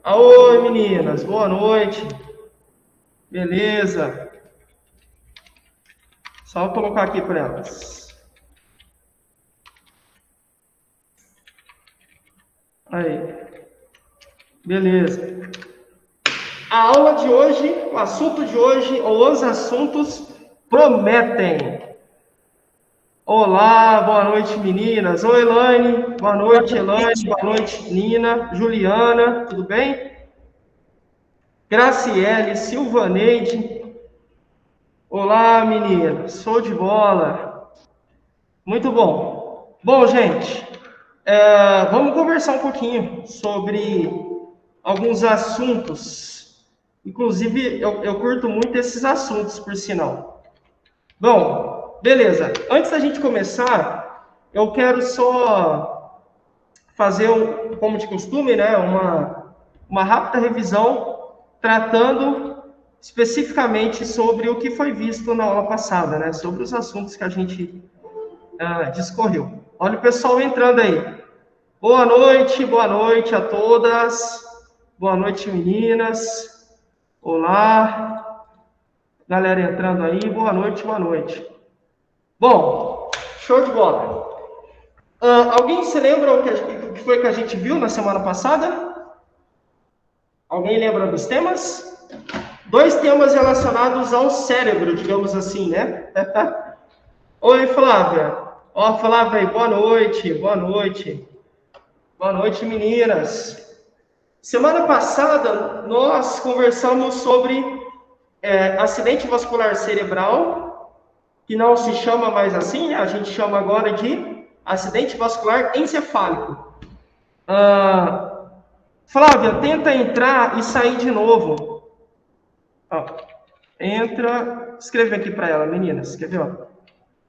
Oi, meninas, boa noite. Beleza. Só colocar aqui para elas. Aí. Beleza. A aula de hoje, o assunto de hoje, ou os assuntos prometem. Olá, boa noite, meninas. Oi, Elaine. Boa noite, Elaine. Boa noite, Nina. Juliana, tudo bem? Graciele, Silvaneide. Olá, meninas. Show de bola. Muito bom. Bom, gente, vamos conversar um pouquinho sobre alguns assuntos. Inclusive, eu curto muito esses assuntos, por sinal. Bom, beleza. Antes da gente começar, eu quero só fazer, como de costume, né, uma rápida revisão, tratando especificamente sobre o que foi visto na aula passada, né, sobre os assuntos que a gente discorreu. Olha o pessoal entrando aí. Boa noite a todas. Boa noite, meninas. Olá. Galera entrando aí, boa noite, boa noite. Bom, show de bola. Alguém se lembra o que foi que a gente viu na semana passada? Alguém lembra dos temas? 2 temas relacionados ao cérebro, digamos assim, né? Oi, Flávia. Ó, Flávia aí, boa noite, boa noite. Boa noite, meninas. Semana passada, nós conversamos sobre acidente vascular cerebral, que não se chama mais assim, a gente chama agora de acidente vascular encefálico. Flávia, tenta entrar e sair de novo. Ó, entra, escreve aqui para ela, meninas, quer ver? Ó?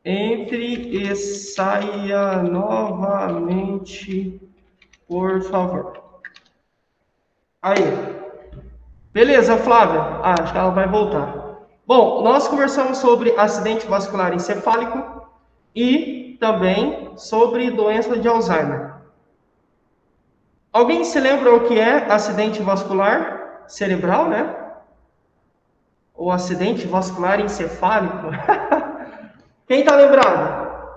Entre e saia novamente, por favor. Aí. Beleza, Flávia. Acho que ela vai voltar. Bom, nós conversamos sobre acidente vascular encefálico e também sobre doença de Alzheimer. Alguém se lembra o que é acidente vascular cerebral, né? Ou acidente vascular encefálico? Quem está lembrado?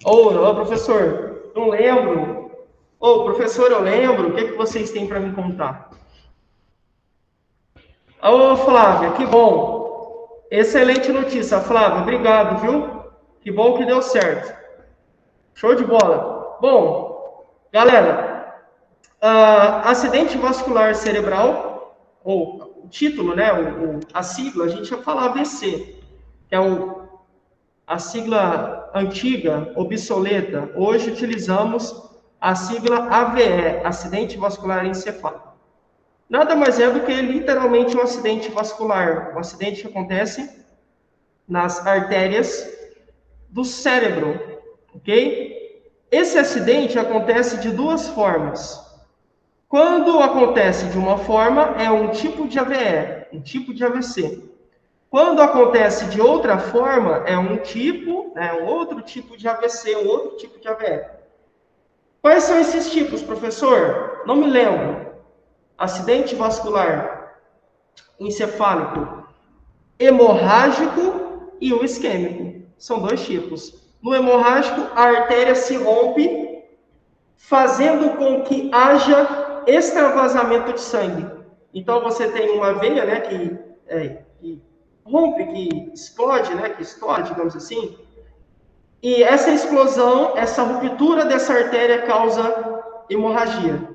Ô, professor, não lembro. Ô, professor, eu lembro. O que vocês têm para me contar? Ô, Flávia, que bom. Excelente notícia, Flávia. Obrigado, viu? Que bom que deu certo. Show de bola. Bom, galera, acidente vascular cerebral, ou o título, né? A sigla, a gente vai falar AVC, que é a sigla antiga, obsoleta. Hoje utilizamos a sigla AVE, acidente vascular encefálico. Nada mais é do que literalmente um acidente vascular, um acidente que acontece nas artérias do cérebro, ok? Esse acidente acontece de 2 formas. Quando acontece de uma forma, é um tipo de AVE, um tipo de AVC. Quando acontece de outra forma, é um outro tipo de AVC, um outro tipo de AVE. Quais são esses tipos, professor? Não me lembro. Acidente vascular encefálico hemorrágico e o isquêmico. São 2 tipos. No hemorrágico, a artéria se rompe, fazendo com que haja extravasamento de sangue. Então, você tem uma veia, né, que rompe, que explode, né, que estoura, digamos assim. E essa explosão, essa ruptura dessa artéria causa hemorragia.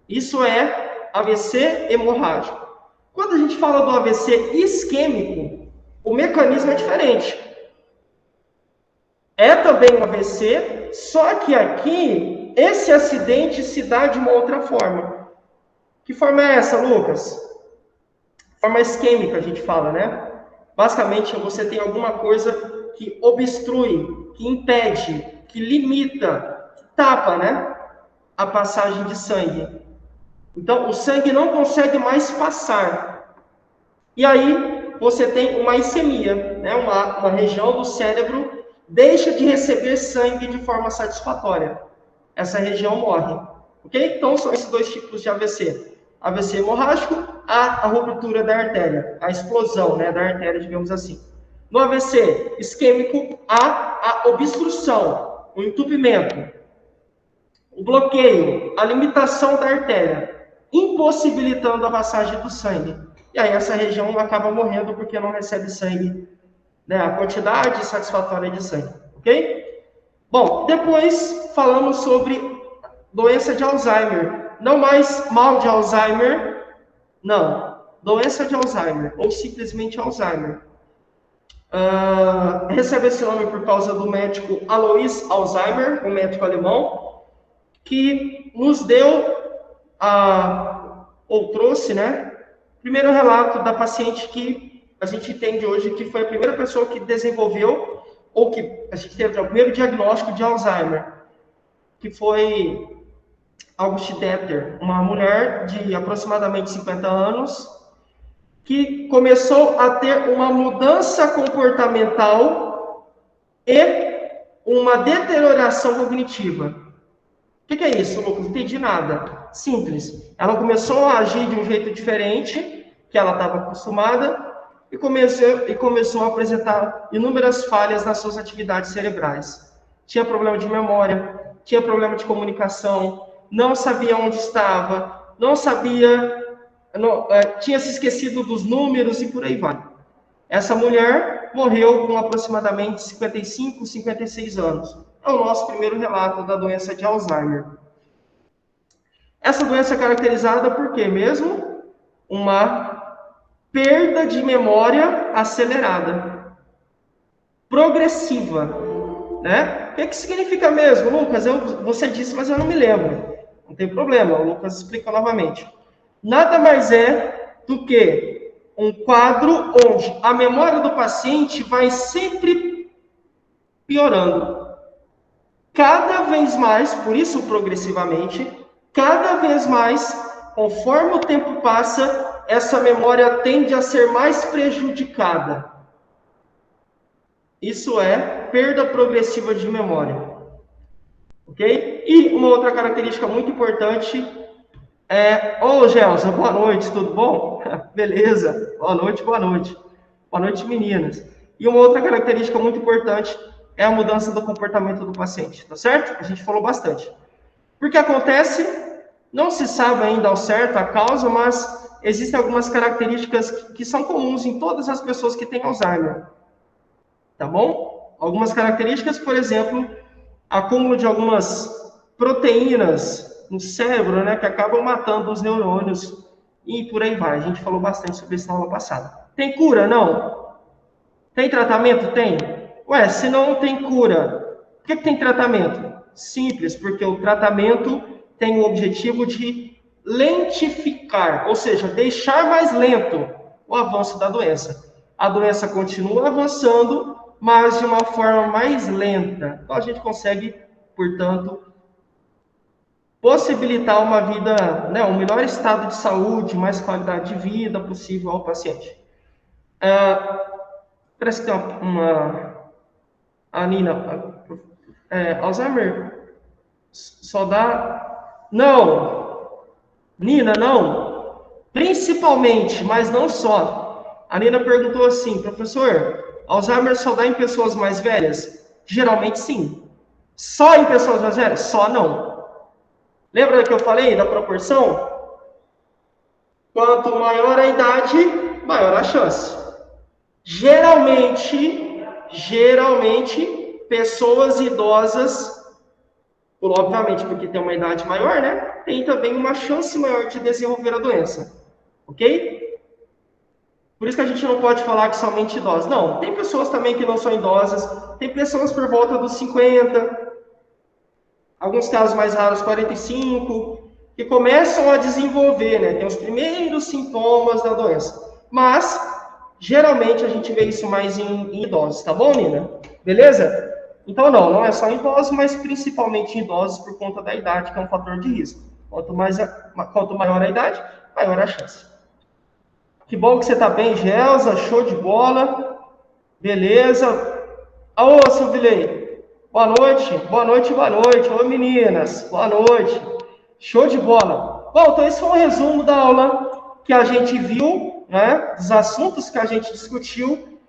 Isso é AVC hemorrágico. Quando a gente fala do AVC isquêmico, o mecanismo é diferente. É também um AVC, só que aqui, esse acidente se dá de uma outra forma. Que forma é essa, Lucas? Forma isquêmica, a gente fala, né? Basicamente, você tem alguma coisa que obstrui, que impede, que limita, que tapa, né? A passagem de sangue. Então, o sangue não consegue mais passar. E aí, você tem uma isquemia, né? Uma região do cérebro deixa de receber sangue de forma satisfatória. Essa região morre. Ok? Então, são esses 2 tipos de AVC. AVC hemorrágico, a ruptura da artéria, a explosão, né, da artéria, digamos assim. No AVC isquêmico, a obstrução, o entupimento, o bloqueio, a limitação da artéria, impossibilitando a passagem do sangue. E aí essa região acaba morrendo porque não recebe sangue, né, a quantidade satisfatória de sangue, ok? Bom, depois falamos sobre doença de Alzheimer. Não mais mal de Alzheimer, não. Doença de Alzheimer, ou simplesmente Alzheimer. Recebe esse nome por causa do médico Alois Alzheimer, um médico alemão, que nos deu, ou trouxe, né, o primeiro relato da paciente que a gente entende hoje que foi a primeira pessoa que desenvolveu, ou que a gente teve o primeiro diagnóstico de Alzheimer, que foi Auguste Deter, uma mulher de aproximadamente 50 anos, que começou a ter uma mudança comportamental e uma deterioração cognitiva. O que é isso, Lucas? Não entendi nada. Simples. Ela começou a agir de um jeito diferente, que ela estava acostumada, e começou a apresentar inúmeras falhas nas suas atividades cerebrais. Tinha problema de memória, tinha problema de comunicação, não sabia onde estava, não sabia, tinha se esquecido dos números e por aí vai. Essa mulher morreu com aproximadamente 55, 56 anos. É o nosso primeiro relato da doença de Alzheimer. Essa doença é caracterizada por quê mesmo? Uma perda de memória acelerada, progressiva, né? O que significa mesmo, Lucas? Você disse, mas eu não me lembro. Não tem problema, o Lucas explica novamente. Nada mais é do que um quadro onde a memória do paciente vai sempre piorando. Cada vez mais, por isso progressivamente, cada vez mais, conforme o tempo passa, essa memória tende a ser mais prejudicada. Isso é perda progressiva de memória. Ok? E uma outra característica muito importante é... Ô, Gelsa, boa noite, tudo bom? Beleza, boa noite, boa noite. Boa noite, meninas. E uma outra característica muito importante é a mudança do comportamento do paciente, tá certo? A gente falou bastante. Porque acontece... Não se sabe ainda ao certo a causa, mas existem algumas características que são comuns em todas as pessoas que têm Alzheimer. Tá bom? Algumas características, por exemplo, acúmulo de algumas proteínas no cérebro, né, que acabam matando os neurônios e por aí vai. A gente falou bastante sobre isso na aula passada. Tem cura? Não. Tem tratamento? Tem. Ué, se não tem cura, por que tem tratamento? Simples, porque o tratamento tem o objetivo de lentificar, ou seja, deixar mais lento o avanço da doença. A doença continua avançando, mas de uma forma mais lenta. Então, a gente consegue, portanto, possibilitar uma vida, né, um melhor estado de saúde, mais qualidade de vida possível ao paciente. Parece que tem a Nina, Alzheimer só dá... Não, Nina, não. Principalmente, mas não só. A Nina perguntou assim, professor, Alzheimer só dá em pessoas mais velhas? Geralmente sim. Só em pessoas mais velhas? Só não. Lembra que eu falei da proporção? Quanto maior a idade, maior a chance. Geralmente, pessoas idosas, obviamente porque tem uma idade maior, né? Tem também uma chance maior de desenvolver a doença. Ok? Por isso que a gente não pode falar que somente idosos. Não, tem pessoas também que não são idosas, tem pessoas por volta dos 50, alguns casos mais raros, 45, que começam a desenvolver, né? Tem os primeiros sintomas da doença. Mas, geralmente, a gente vê isso mais em idosos, tá bom, Nina? Beleza? Então, não é só em idosos, mas principalmente em idosos por conta da idade, que é um fator de risco. Quanto maior a idade, maior a chance. Que bom que você está bem, Gelsa, show de bola. Beleza. Ô, Silvilei, boa noite, boa noite, boa noite. Ô, meninas, boa noite. Show de bola. Bom, então esse foi um resumo da aula que a gente viu, né, dos assuntos que a gente discutiu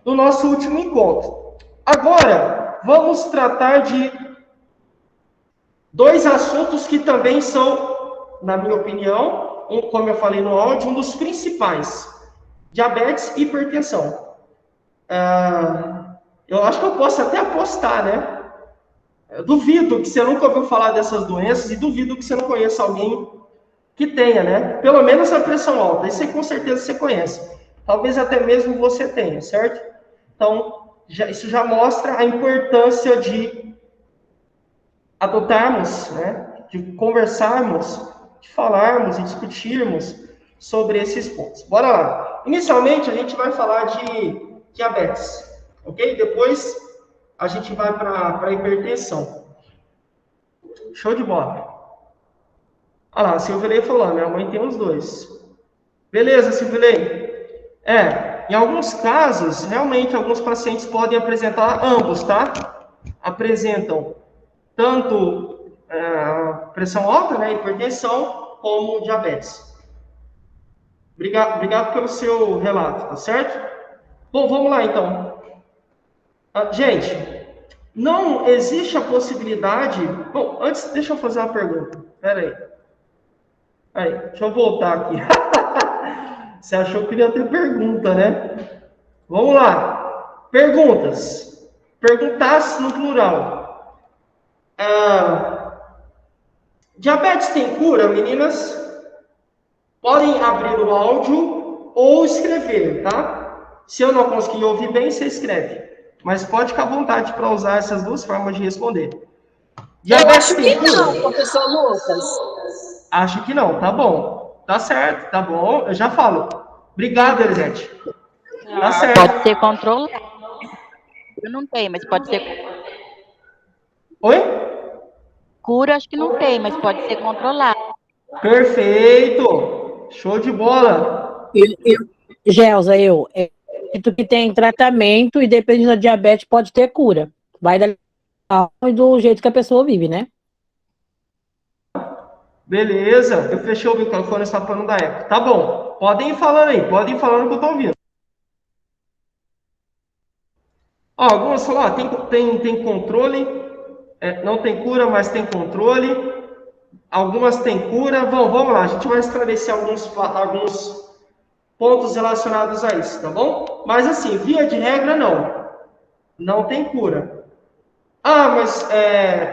no nosso último encontro. Agora, vamos tratar de dois assuntos que também são, na minha opinião, como eu falei no áudio, um dos principais: diabetes e hipertensão. Eu acho que eu posso até apostar, né? Eu duvido que você nunca ouviu falar dessas doenças e duvido que você não conheça alguém que tenha, né? Pelo menos a pressão alta. Isso aí com certeza você conhece. Talvez até mesmo você tenha, certo? Então, isso já mostra a importância de adotarmos, né? De conversarmos, de falarmos e discutirmos sobre esses pontos. Bora lá. Inicialmente, a gente vai falar de diabetes, ok? Depois, a gente vai para a hipertensão. Show de bola. Olha lá, a Silvilei falou, minha mãe tem os dois. Beleza, Silvilei. Em alguns casos, realmente, alguns pacientes podem apresentar ambos, tá? Apresentam tanto pressão alta, né, hipertensão, como diabetes. Obrigado pelo seu relato, tá certo? Bom, vamos lá, então. Gente, não existe a possibilidade... Bom, antes, deixa eu fazer uma pergunta. Pera aí, deixa eu voltar aqui. Você achou que ia ter pergunta, né? Vamos lá. Perguntas. Perguntasse no plural. Diabetes tem cura, meninas? Podem abrir o áudio ou escrever, tá? Se eu não conseguir ouvir bem, você escreve. Mas pode ficar à vontade para usar essas duas formas de responder. Diabetes eu acho que cura? Não, professor Lucas. Acho que não, tá bom. Tá certo, tá bom. Eu já falo. Obrigado, Elisete. Tá certo. Pode ser controlado. Eu não tenho, mas pode ser. Oi? Cura, acho que não tem, mas pode ser controlado. Perfeito! Show de bola! Gelsa, que tem tratamento e dependendo da diabetes pode ter cura. Vai do jeito que a pessoa vive, né? Beleza, eu fechei o microfone, está falando da eco. Tá bom, podem ir falando aí, podem ir falando que eu tô ouvindo. Algumas falam, tem controle, não tem cura, mas tem controle. Algumas têm cura. Vamos lá, a gente vai esclarecer alguns pontos relacionados a isso, tá bom? Mas assim, via de regra, não tem cura. Mas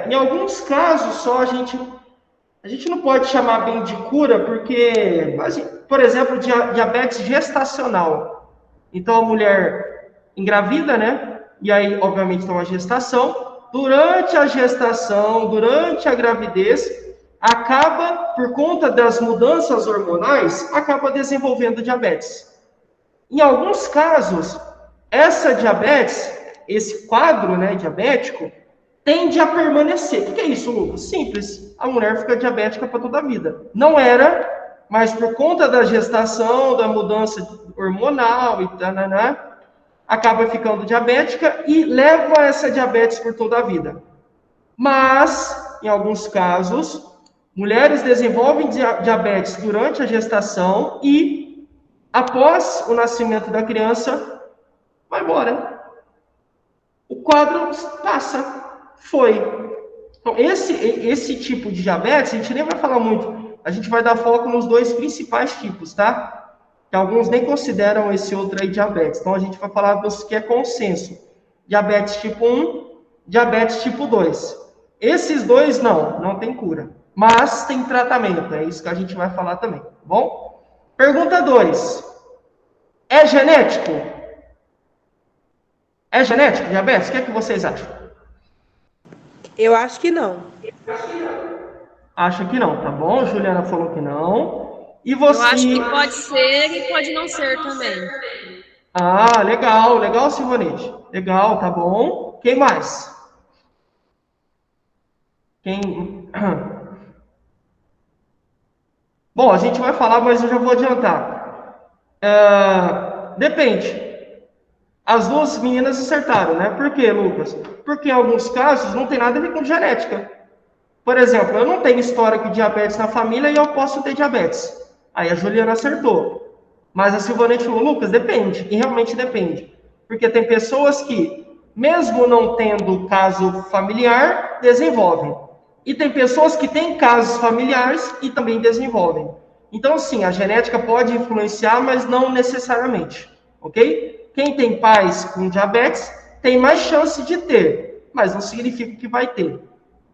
em alguns casos só a gente não pode chamar bem de cura, porque, por exemplo, diabetes gestacional. Então, a mulher engravida, né? E aí, obviamente, tem uma gestação. Durante a gestação, durante a gravidez, acaba, por conta das mudanças hormonais, acaba desenvolvendo diabetes. Em alguns casos, essa diabetes, esse quadro, né, diabético, tende a permanecer. O que é isso, Lucas? Simples. A mulher fica diabética para toda a vida. Não era, mas por conta da gestação, da mudança hormonal e acaba ficando diabética e leva essa diabetes por toda a vida. Mas, em alguns casos, mulheres desenvolvem diabetes durante a gestação e, após o nascimento da criança, vai embora. O quadro passa. Foi. Então, esse tipo de diabetes, a gente nem vai falar muito. A gente vai dar foco nos dois principais tipos, tá? Que alguns nem consideram esse outro aí diabetes. Então, a gente vai falar dos que é consenso. Diabetes tipo 1, diabetes tipo 2. Esses dois, não tem cura. Mas tem tratamento. É isso que a gente vai falar também, tá bom? Pergunta 2. É genético? É genético diabetes? O que é que vocês acham? Eu acho que não. Acha que não, tá bom? Juliana falou que não. E você? Eu acho que pode ser e pode não ser também. Legal, Silvanete. Legal, tá bom. Quem mais? Bom, a gente vai falar, mas eu já vou adiantar. Depende. As duas meninas acertaram, né? Por quê, Lucas? Porque em alguns casos não tem nada a ver com genética. Por exemplo, eu não tenho histórico de diabetes na família e eu posso ter diabetes. Aí a Juliana acertou. Mas a Silvanete falou, Lucas, depende. E realmente depende. Porque tem pessoas que, mesmo não tendo caso familiar, desenvolvem. E tem pessoas que têm casos familiares e também desenvolvem. Então, sim, a genética pode influenciar, mas não necessariamente. Ok? Quem tem pais com diabetes tem mais chance de ter, mas não significa que vai ter.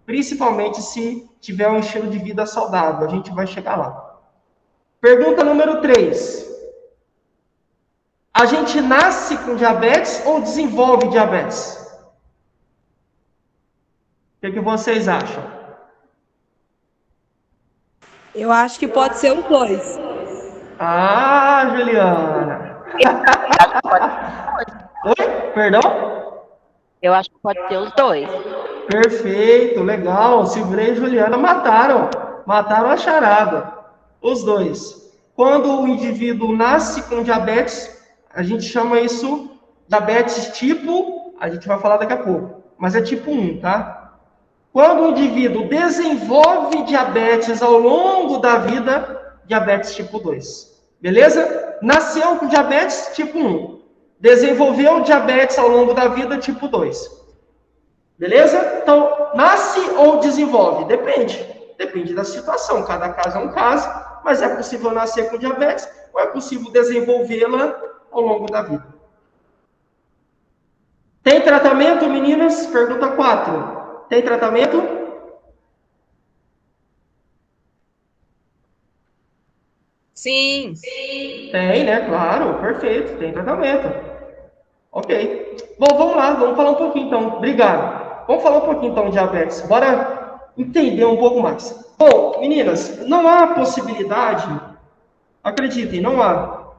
Principalmente se tiver um estilo de vida saudável. A gente vai chegar lá. Pergunta número 3. A gente nasce com diabetes ou desenvolve diabetes? O que vocês acham? Eu acho que pode ser os dois. Ah, Juliana. Oi? Perdão? Eu acho que pode ser os dois. Perfeito, legal. Silveira e Juliana mataram a charada. Os dois. Quando o indivíduo nasce com diabetes, a gente chama isso diabetes tipo, a gente vai falar daqui a pouco, mas é tipo 1, tá? Quando o indivíduo desenvolve diabetes ao longo da vida, diabetes tipo 2. Beleza? Nasceu com diabetes tipo 1. Desenvolveu diabetes ao longo da vida tipo 2. Beleza? Então, nasce ou desenvolve? Depende. Depende da situação. Cada caso é um caso, mas é possível nascer com diabetes ou é possível desenvolvê-la ao longo da vida. Tem tratamento, meninas? Pergunta 4. Tem tratamento? Sim. Tem, né? Claro, perfeito. Tem tratamento. Ok. Bom, vamos lá. Vamos falar um pouquinho, então. Obrigado. Vamos falar um pouquinho, então, de diabetes. Bora entender um pouco mais. Bom, meninas, não há possibilidade, acreditem, não há.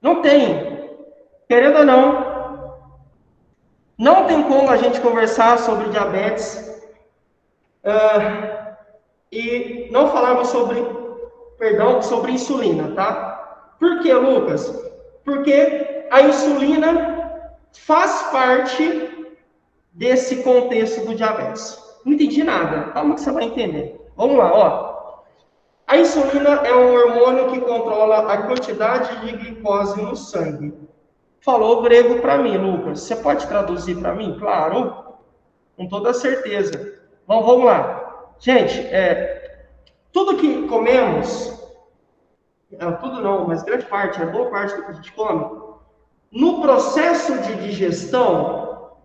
Não tem. Querendo ou não tem como a gente conversar sobre diabetes e não falarmos sobre insulina, tá? Por que, Lucas? Porque a insulina faz parte desse contexto do diabetes. Não entendi nada. Calma que você vai entender. Vamos lá, ó. A insulina é um hormônio que controla a quantidade de glicose no sangue. Falou grego para mim, Lucas. Você pode traduzir para mim? Claro, com toda certeza. Bom, vamos lá. Gente, tudo que comemos, tudo não, mas grande parte, a boa parte do que a gente come, no processo de digestão,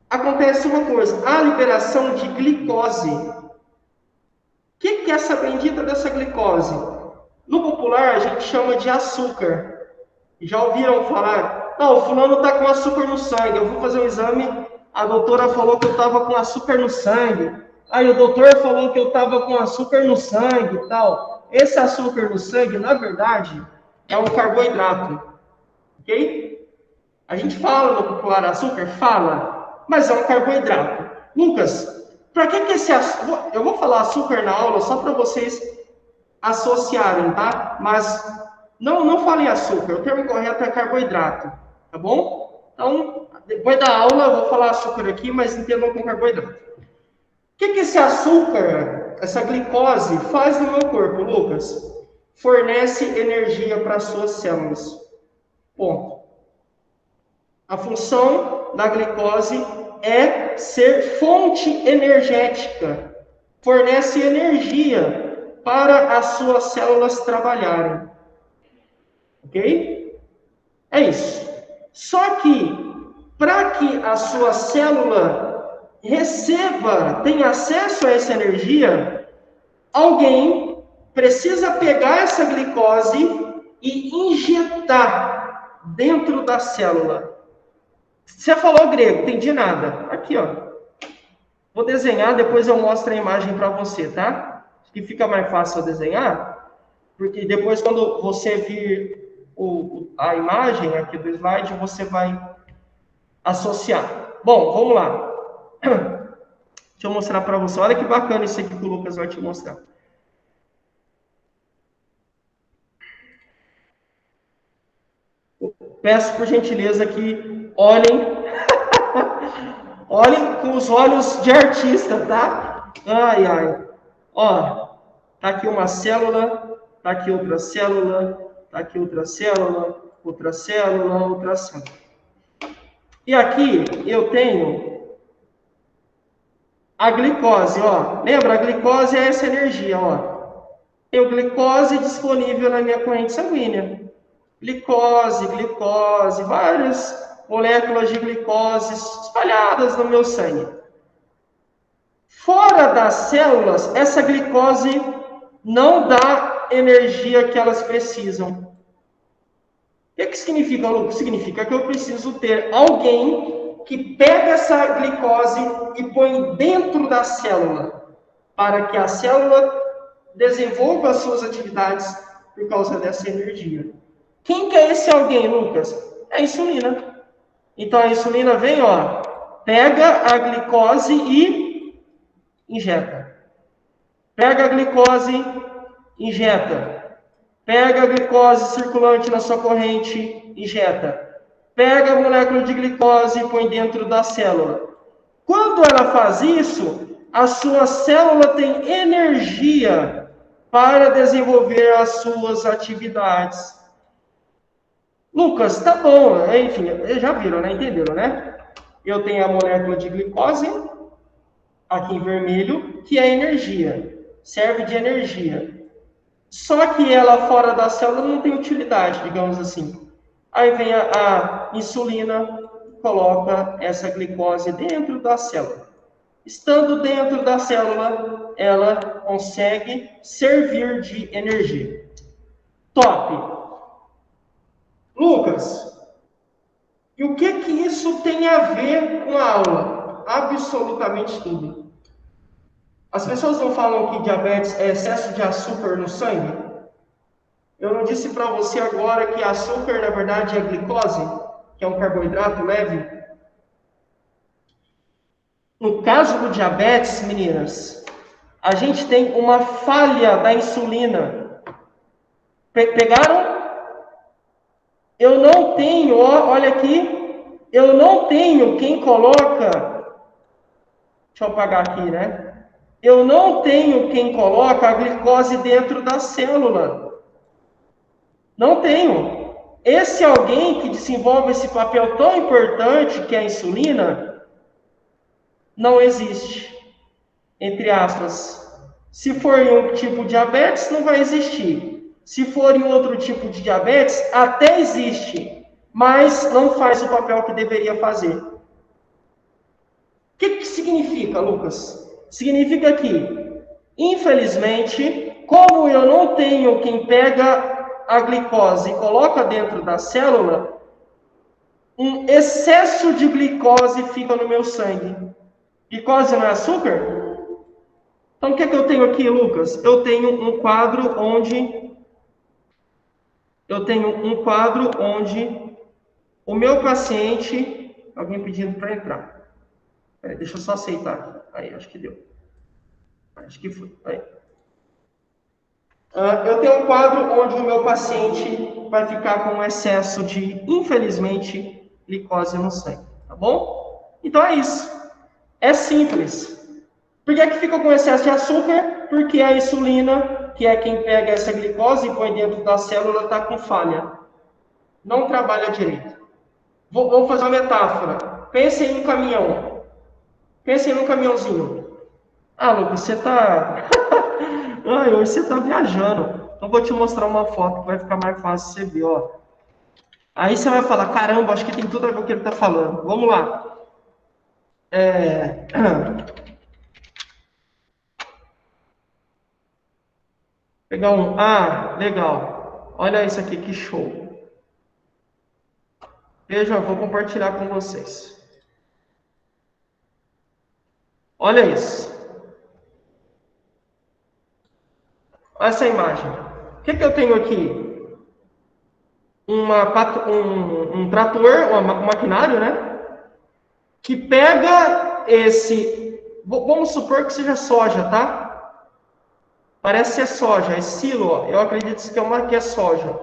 acontece uma coisa, a liberação de glicose. O que é essa bendita dessa glicose? No popular, a gente chama de açúcar. Já ouviram falar? Não, o fulano está com açúcar no sangue. Eu vou fazer um exame, a doutora falou que eu estava com açúcar no sangue. Aí o doutor falou que eu estava com açúcar no sangue e tal. Esse açúcar no sangue, na verdade, é um carboidrato. Ok? A gente fala no popular açúcar? Fala. Mas é um carboidrato. Lucas, para que esse açúcar... Eu vou falar açúcar na aula só para vocês associarem, tá? Mas não falem açúcar. O termo correto é carboidrato. Tá bom? Então, depois da aula eu vou falar açúcar aqui, mas entendam com carboidrato. O que esse açúcar, essa glicose, faz no meu corpo, Lucas? Fornece energia para as suas células. Ponto. A função da glicose é ser fonte energética. Fornece energia para as suas células trabalharem. Ok? É isso. Só que, para que a sua célula tenha acesso a essa energia, alguém precisa pegar essa glicose e injetar dentro da célula. Você falou grego, entendi nada. Aqui, ó. Vou desenhar, depois eu mostro a imagem para você, tá? Que fica mais fácil eu desenhar, porque depois quando você vir a imagem aqui do slide, você vai associar. Bom, vamos lá. Deixa eu mostrar para você. Olha que bacana isso aqui que o Lucas vai te mostrar. Peço por gentileza que olhem Olhem com os olhos de artista, tá? Ai, ai. Ó, tá aqui uma célula, tá aqui outra célula, tá aqui outra célula, outra célula, outra célula. E aqui eu tenho a glicose, ó. Lembra? A glicose é essa energia, ó. Tenho glicose disponível na minha corrente sanguínea. Glicose, glicose, várias moléculas de glicose espalhadas no meu sangue. Fora das células, essa glicose não dá energia que elas precisam. O que significa, Lucas? Significa que eu preciso ter alguém que pega essa glicose e põe dentro da célula, para que a célula desenvolva as suas atividades por causa dessa energia. Quem que é esse alguém, Lucas? É a insulina. Então a insulina vem, ó, pega a glicose e injeta. Pega a glicose, injeta. Pega a glicose circulante na sua corrente, injeta. Pega a molécula de glicose e põe dentro da célula. Quando ela faz isso, a sua célula tem energia para desenvolver as suas atividades. Lucas, tá bom, enfim, já viram, né? Entenderam, né? Eu tenho a molécula de glicose, aqui em vermelho, que é energia, serve de energia. Só que ela fora da célula não tem utilidade, digamos assim. Aí vem a insulina, coloca essa glicose dentro da célula. Estando dentro da célula, ela consegue servir de energia. Top! Lucas, e o que isso tem a ver com a aula? Absolutamente tudo. As pessoas não falam que diabetes é excesso de açúcar no sangue? Eu não disse para você agora que açúcar, na verdade, é glicose, que é um carboidrato leve? No caso do diabetes, meninas, a gente tem uma falha da insulina. Pegaram? Eu não tenho, olha aqui, eu não tenho quem coloca, deixa eu apagar aqui, né? Eu não tenho quem coloca a glicose dentro da célula. Não tenho. Esse alguém que desenvolve esse papel tão importante que é a insulina, não existe. Entre aspas. Se for em um tipo de diabetes, não vai existir. Se for em outro tipo de diabetes, até existe, mas não faz o papel que deveria fazer. O que significa, Lucas? Significa que, infelizmente, como eu não tenho quem pega a glicose e coloca dentro da célula, um excesso de glicose fica no meu sangue. Glicose não é açúcar? Então, o que eu tenho aqui, Lucas? Eu tenho um quadro onde o meu paciente... Alguém pedindo para entrar. Deixa eu só aceitar aqui. Aí, acho que deu. Acho que foi. Aí. Eu tenho um quadro onde o meu paciente vai ficar com um excesso de, infelizmente, glicose no sangue. Tá bom? Então é isso. É simples. Por que fica com excesso de açúcar? Porque a insulina, que é quem pega essa glicose e põe dentro da célula, está com falha. Não trabalha direito. Vou fazer uma metáfora. Pense em um caminhão. Pense num caminhãozinho. Ah, Lucas, você está... Ai, hoje você está viajando. Então vou te mostrar uma foto que vai ficar mais fácil você ver, ó. Aí você vai falar, caramba, acho que tem tudo a ver com o que ele está falando. Vamos lá. Pegar um... Ah, legal. Olha isso aqui, que show. Veja, eu vou compartilhar com vocês. Olha isso. Olha essa imagem. O que eu tenho aqui? Um trator, um maquinário, né? Que pega esse... Vamos supor que seja soja, tá? Parece ser soja, é silo, ó. Eu acredito que é soja.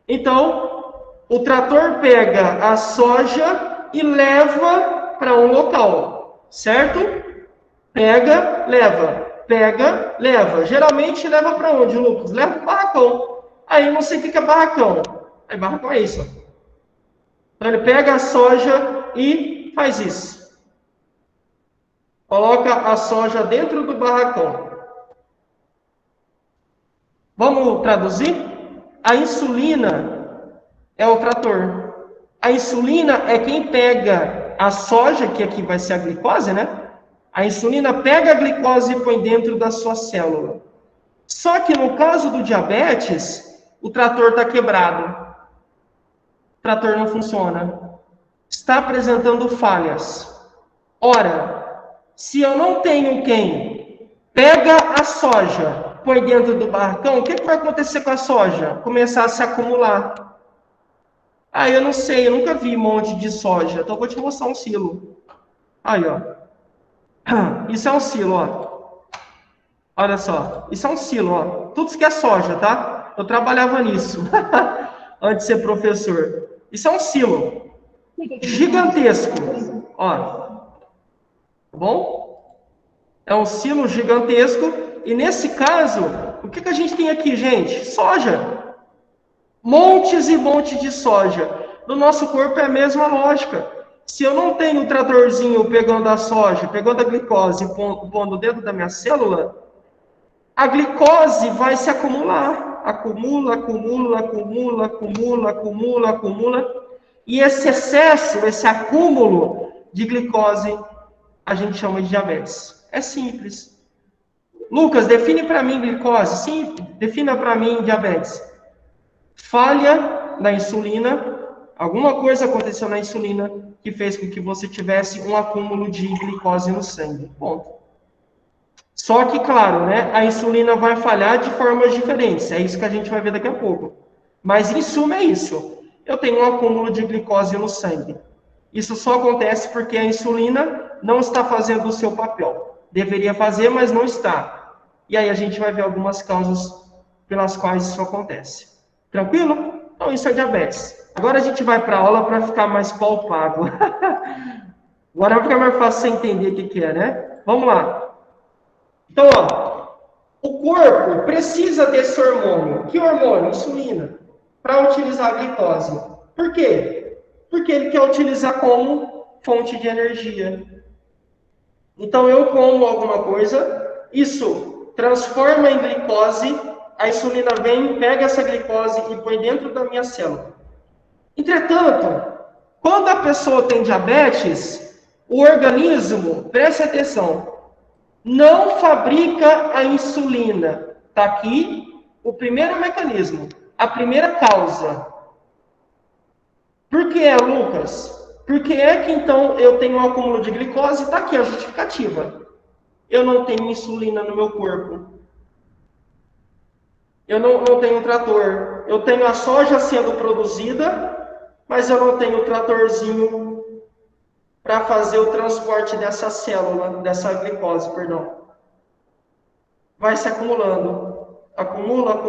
Então, o trator pega a soja e leva para um local, certo? Pega, leva. Geralmente leva para onde, Lucas? Leva para o barracão. Aí não sei o que é barracão. Aí barracão é isso. Então ele pega a soja e faz isso. Coloca a soja dentro do barracão. Vamos traduzir? A insulina é o trator. A insulina é quem pega a soja, que aqui vai ser a glicose, né? A insulina pega a glicose e põe dentro da sua célula. Só que no caso do diabetes, o trator está quebrado. O trator não funciona. Está apresentando falhas. Ora, se eu não tenho quem pega a soja, põe dentro do barracão, o que vai acontecer com a soja? Começar a se acumular. Ah, eu não sei, eu nunca vi um monte de soja. Então eu vou te mostrar um silo. Aí, ó. Isso é um silo, ó. Olha só. Isso é um silo, ó. Tudo isso que é soja, tá? Eu trabalhava nisso. Antes de ser professor. Isso é um silo. Gigantesco. Ó. Tá bom? É um silo gigantesco. E nesse caso, o que a gente tem aqui, gente? Soja. Montes e montes de soja. No nosso corpo é a mesma lógica. Se eu não tenho o tratorzinho pegando a soja, pegando a glicose e pondo dentro da minha célula, a glicose vai se acumular. Acumula. E esse excesso, esse acúmulo de glicose, a gente chama de diabetes. É simples. Lucas, define para mim glicose. Sim, defina para mim diabetes. Falha na insulina, alguma coisa aconteceu na insulina que fez com que você tivesse um acúmulo de glicose no sangue. Ponto. Só que, claro, né, a insulina vai falhar de formas diferentes. É isso que a gente vai ver daqui a pouco. Mas, em suma, é isso. Eu tenho um acúmulo de glicose no sangue. Isso só acontece porque a insulina não está fazendo o seu papel. Deveria fazer, mas não está. E aí a gente vai ver algumas causas pelas quais isso acontece. Tranquilo? Então, isso é diabetes. Agora a gente vai para a aula para ficar mais palpável. Agora vai ficar mais fácil você entender o que é, né? Vamos lá. Então, ó, o corpo precisa desse hormônio. Que hormônio? Insulina. Para utilizar a glicose. Por quê? Porque ele quer utilizar como fonte de energia. Então, eu como alguma coisa, isso transforma em glicose. A insulina vem, pega essa glicose e põe dentro da minha célula. Entretanto, quando a pessoa tem diabetes, o organismo, preste atenção, não fabrica a insulina. Está aqui o primeiro mecanismo, a primeira causa. Por que é, Lucas? Porque é que então eu tenho um acúmulo de glicose, está aqui a justificativa. Eu não tenho insulina no meu corpo. Eu não tenho trator. Eu tenho a soja sendo produzida, mas eu não tenho o tratorzinho para fazer o transporte dessa célula, dessa glicose, perdão. Vai se acumulando. Acumula.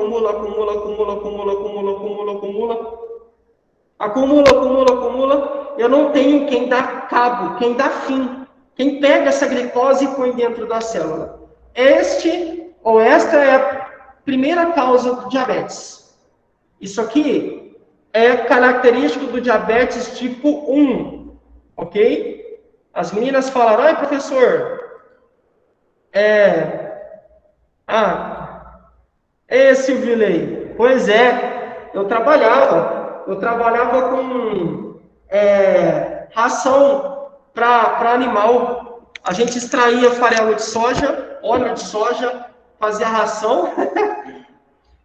Eu não tenho quem dá cabo, quem dá fim, quem pega essa glicose e põe dentro da célula. Esta é a primeira causa do diabetes. Isso aqui é característico do diabetes tipo 1, ok? As meninas falaram, ai professor, Silvilei, pois é, eu trabalhava com ração para animal. A gente extraía farelo de soja, óleo de soja, fazia ração.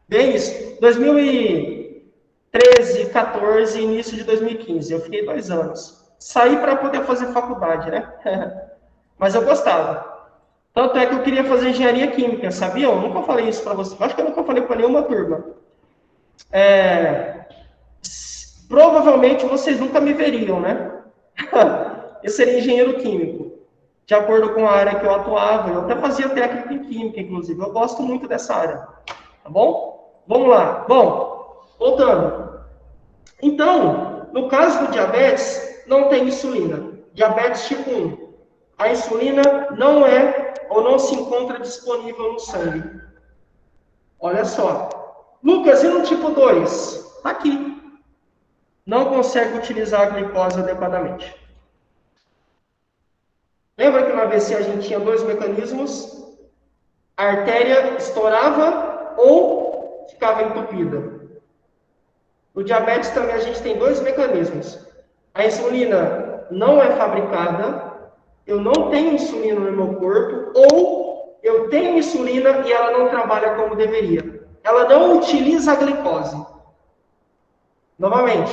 Bem isso. 2013, 14, início de 2015. Eu fiquei 2 anos. Saí para poder fazer faculdade, né? Mas eu gostava. Tanto é que eu queria fazer engenharia química, sabiam? Eu nunca falei isso para vocês. Acho que eu nunca falei para nenhuma turma. Provavelmente vocês nunca me veriam, né? Eu seria engenheiro químico. De acordo com a área que eu atuava. Eu até fazia técnica em química, inclusive. Eu gosto muito dessa área. Tá bom? Vamos lá. Bom, voltando. Então, no caso do diabetes, não tem insulina. diabetes tipo 1. A insulina não é ou não se encontra disponível no sangue. Olha só. Lucas, e no tipo 2? Está aqui. Não consegue utilizar a glicose adequadamente. Lembra que no AVC a gente tinha dois mecanismos? A artéria estourava ou ficava entupida. No diabetes também a gente tem dois mecanismos. A insulina não é fabricada, eu não tenho insulina no meu corpo, ou eu tenho insulina e ela não trabalha como deveria. Ela não utiliza a glicose. Novamente,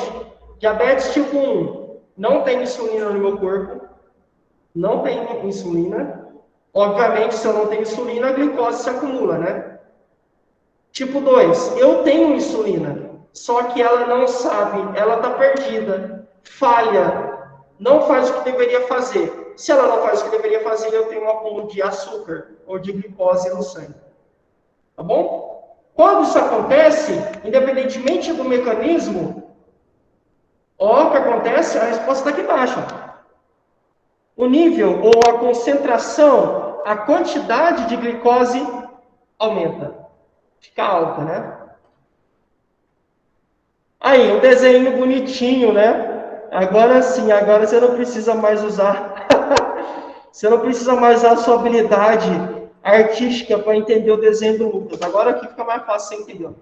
diabetes tipo 1, não tem insulina no meu corpo, não tem insulina. Obviamente, se eu não tenho insulina, a glicose se acumula, né? Tipo 2, eu tenho insulina, só que ela não sabe, ela está perdida, falha, não faz o que deveria fazer. Se ela não faz o que deveria fazer, eu tenho um acúmulo de açúcar ou de glicose no sangue. Tá bom? Quando isso acontece, independentemente do mecanismo, ó, o que acontece? A resposta está aqui embaixo. O nível ou a concentração, a quantidade de glicose aumenta. Fica alta, né? Aí, um desenho bonitinho, né? Agora sim, agora você não precisa mais usar. Você não precisa mais usar a sua habilidade artística para entender o desenho do Lucas. Agora aqui fica mais fácil você entender.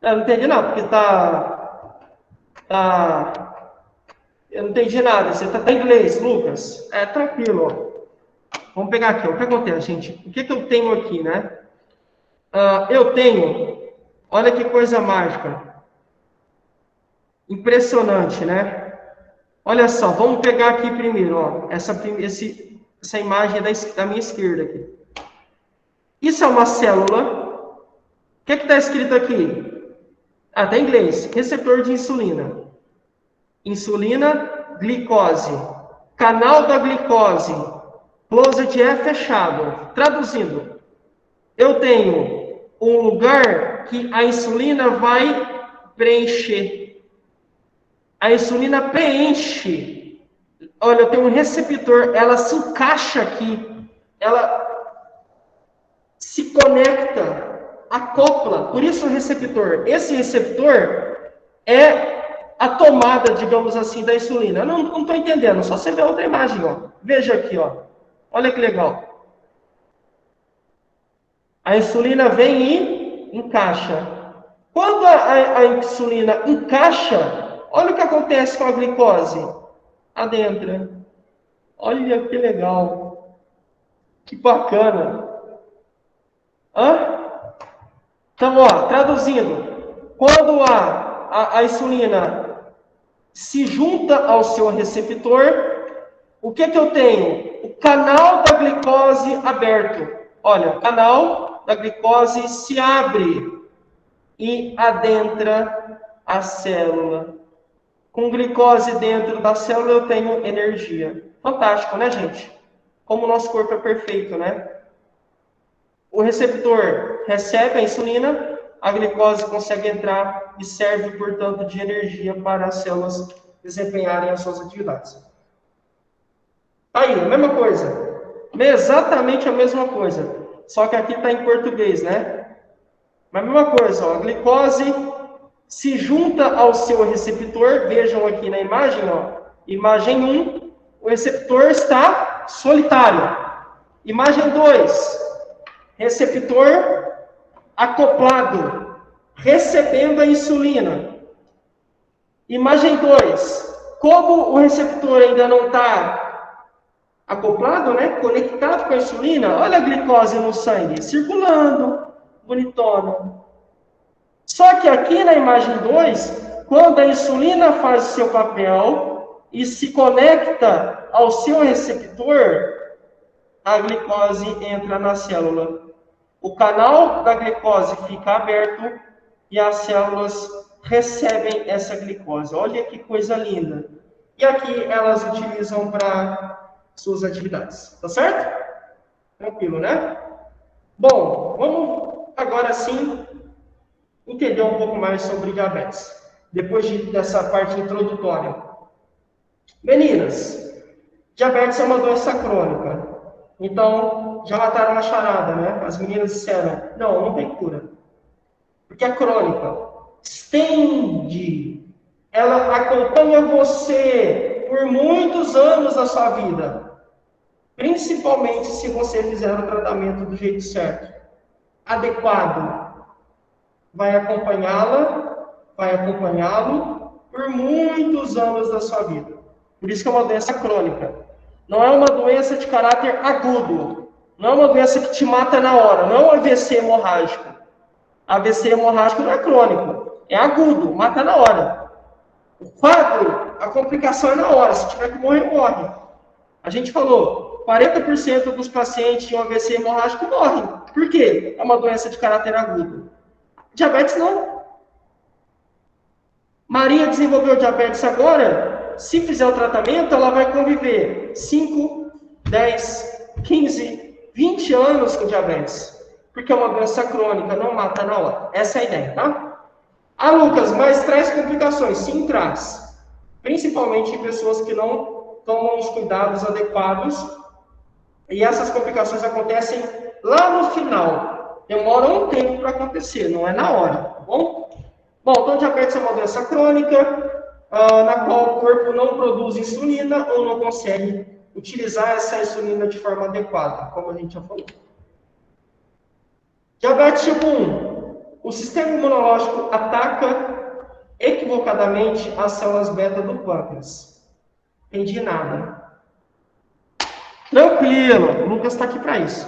Eu não entendi nada, porque eu não entendi nada. Você tá em inglês, Lucas? É, tranquilo, ó. Vamos pegar aqui, ó. O que acontece, gente? O que eu tenho aqui, né? Eu tenho, olha que coisa mágica. Impressionante, né? Olha só, vamos pegar aqui primeiro, ó. Essa imagem da minha esquerda aqui. Isso é uma célula. O que está escrito aqui? Tá em inglês. Receptor de insulina. Insulina, glicose. Canal da glicose. Closet é fechado. Traduzindo, eu tenho um lugar que a insulina vai preencher. A insulina preenche. Olha, eu tenho um receptor, ela se encaixa aqui. Ela se conecta, acopla. Por isso o receptor. Esse receptor é a tomada, digamos assim, da insulina. Eu não estou entendendo, só você ver outra imagem, ó. Veja aqui, ó. Olha que legal. A insulina vem e encaixa. Quando a insulina encaixa, olha o que acontece com a glicose. Adentra. Olha que legal. Que bacana. Então, ó, traduzindo. Quando a insulina se junta ao seu receptor, o que eu tenho? O canal da glicose aberto. Olha, o canal da glicose se abre e adentra a célula. Com glicose dentro da célula eu tenho energia. Fantástico, né, gente? Como o nosso corpo é perfeito, né? O receptor recebe a insulina, a glicose consegue entrar e serve, portanto, de energia para as células desempenharem as suas atividades. Aí, a mesma coisa. Exatamente a mesma coisa. Só que aqui está em português, né? Mas a mesma coisa, ó, a glicose se junta ao seu receptor. Vejam aqui na imagem, ó. Imagem 1, o receptor está solitário. Imagem 2, receptor acoplado, recebendo a insulina. Imagem 2, como o receptor ainda não está acoplado, né, conectado com a insulina, olha a glicose no sangue, circulando, bonitona. Só que aqui na imagem 2, quando a insulina faz o seu papel e se conecta ao seu receptor, a glicose entra na célula. O canal da glicose fica aberto e as células recebem essa glicose. Olha que coisa linda. E aqui elas utilizam para suas atividades. Tá certo? Tranquilo, né? Bom, vamos agora sim entender um pouco mais sobre diabetes. Depois dessa parte introdutória. Meninas, diabetes é uma doença crônica. Então, já mataram uma charada, né? As meninas disseram, não tem cura. Porque é crônica. Estende. Ela acompanha você por muitos anos da sua vida. Principalmente se você fizer o tratamento do jeito certo. Adequado. Vai acompanhá-lo por muitos anos da sua vida. Por isso que é uma doença crônica. Não é uma doença de caráter agudo. Não é uma doença que te mata na hora. Não é um AVC hemorrágico. AVC hemorrágico não é crônico. É agudo, mata na hora. O quadro, a complicação é na hora. Se tiver que morrer, morre. A gente falou, 40% dos pacientes de um AVC hemorrágico morrem. Por quê? É uma doença de caráter agudo. Diabetes não. Maria desenvolveu diabetes agora. Se fizer o tratamento, ela vai conviver 5, 10, 15, 20 anos com diabetes. Porque é uma doença crônica, não mata na hora. Essa é a ideia, tá? Ah, Lucas, mas traz complicações. Sim, traz. Principalmente em pessoas que não tomam os cuidados adequados. E essas complicações acontecem lá no final. Demoram um tempo para acontecer, não é na hora, tá bom? Bom, então diabetes é uma doença crônica, na qual o corpo não produz insulina ou não consegue utilizar essa insulina de forma adequada, como a gente já falou. Diabetes tipo 1. O sistema imunológico ataca equivocadamente as células beta do pâncreas. Entendi nada. Tranquilo, o Lucas está aqui para isso.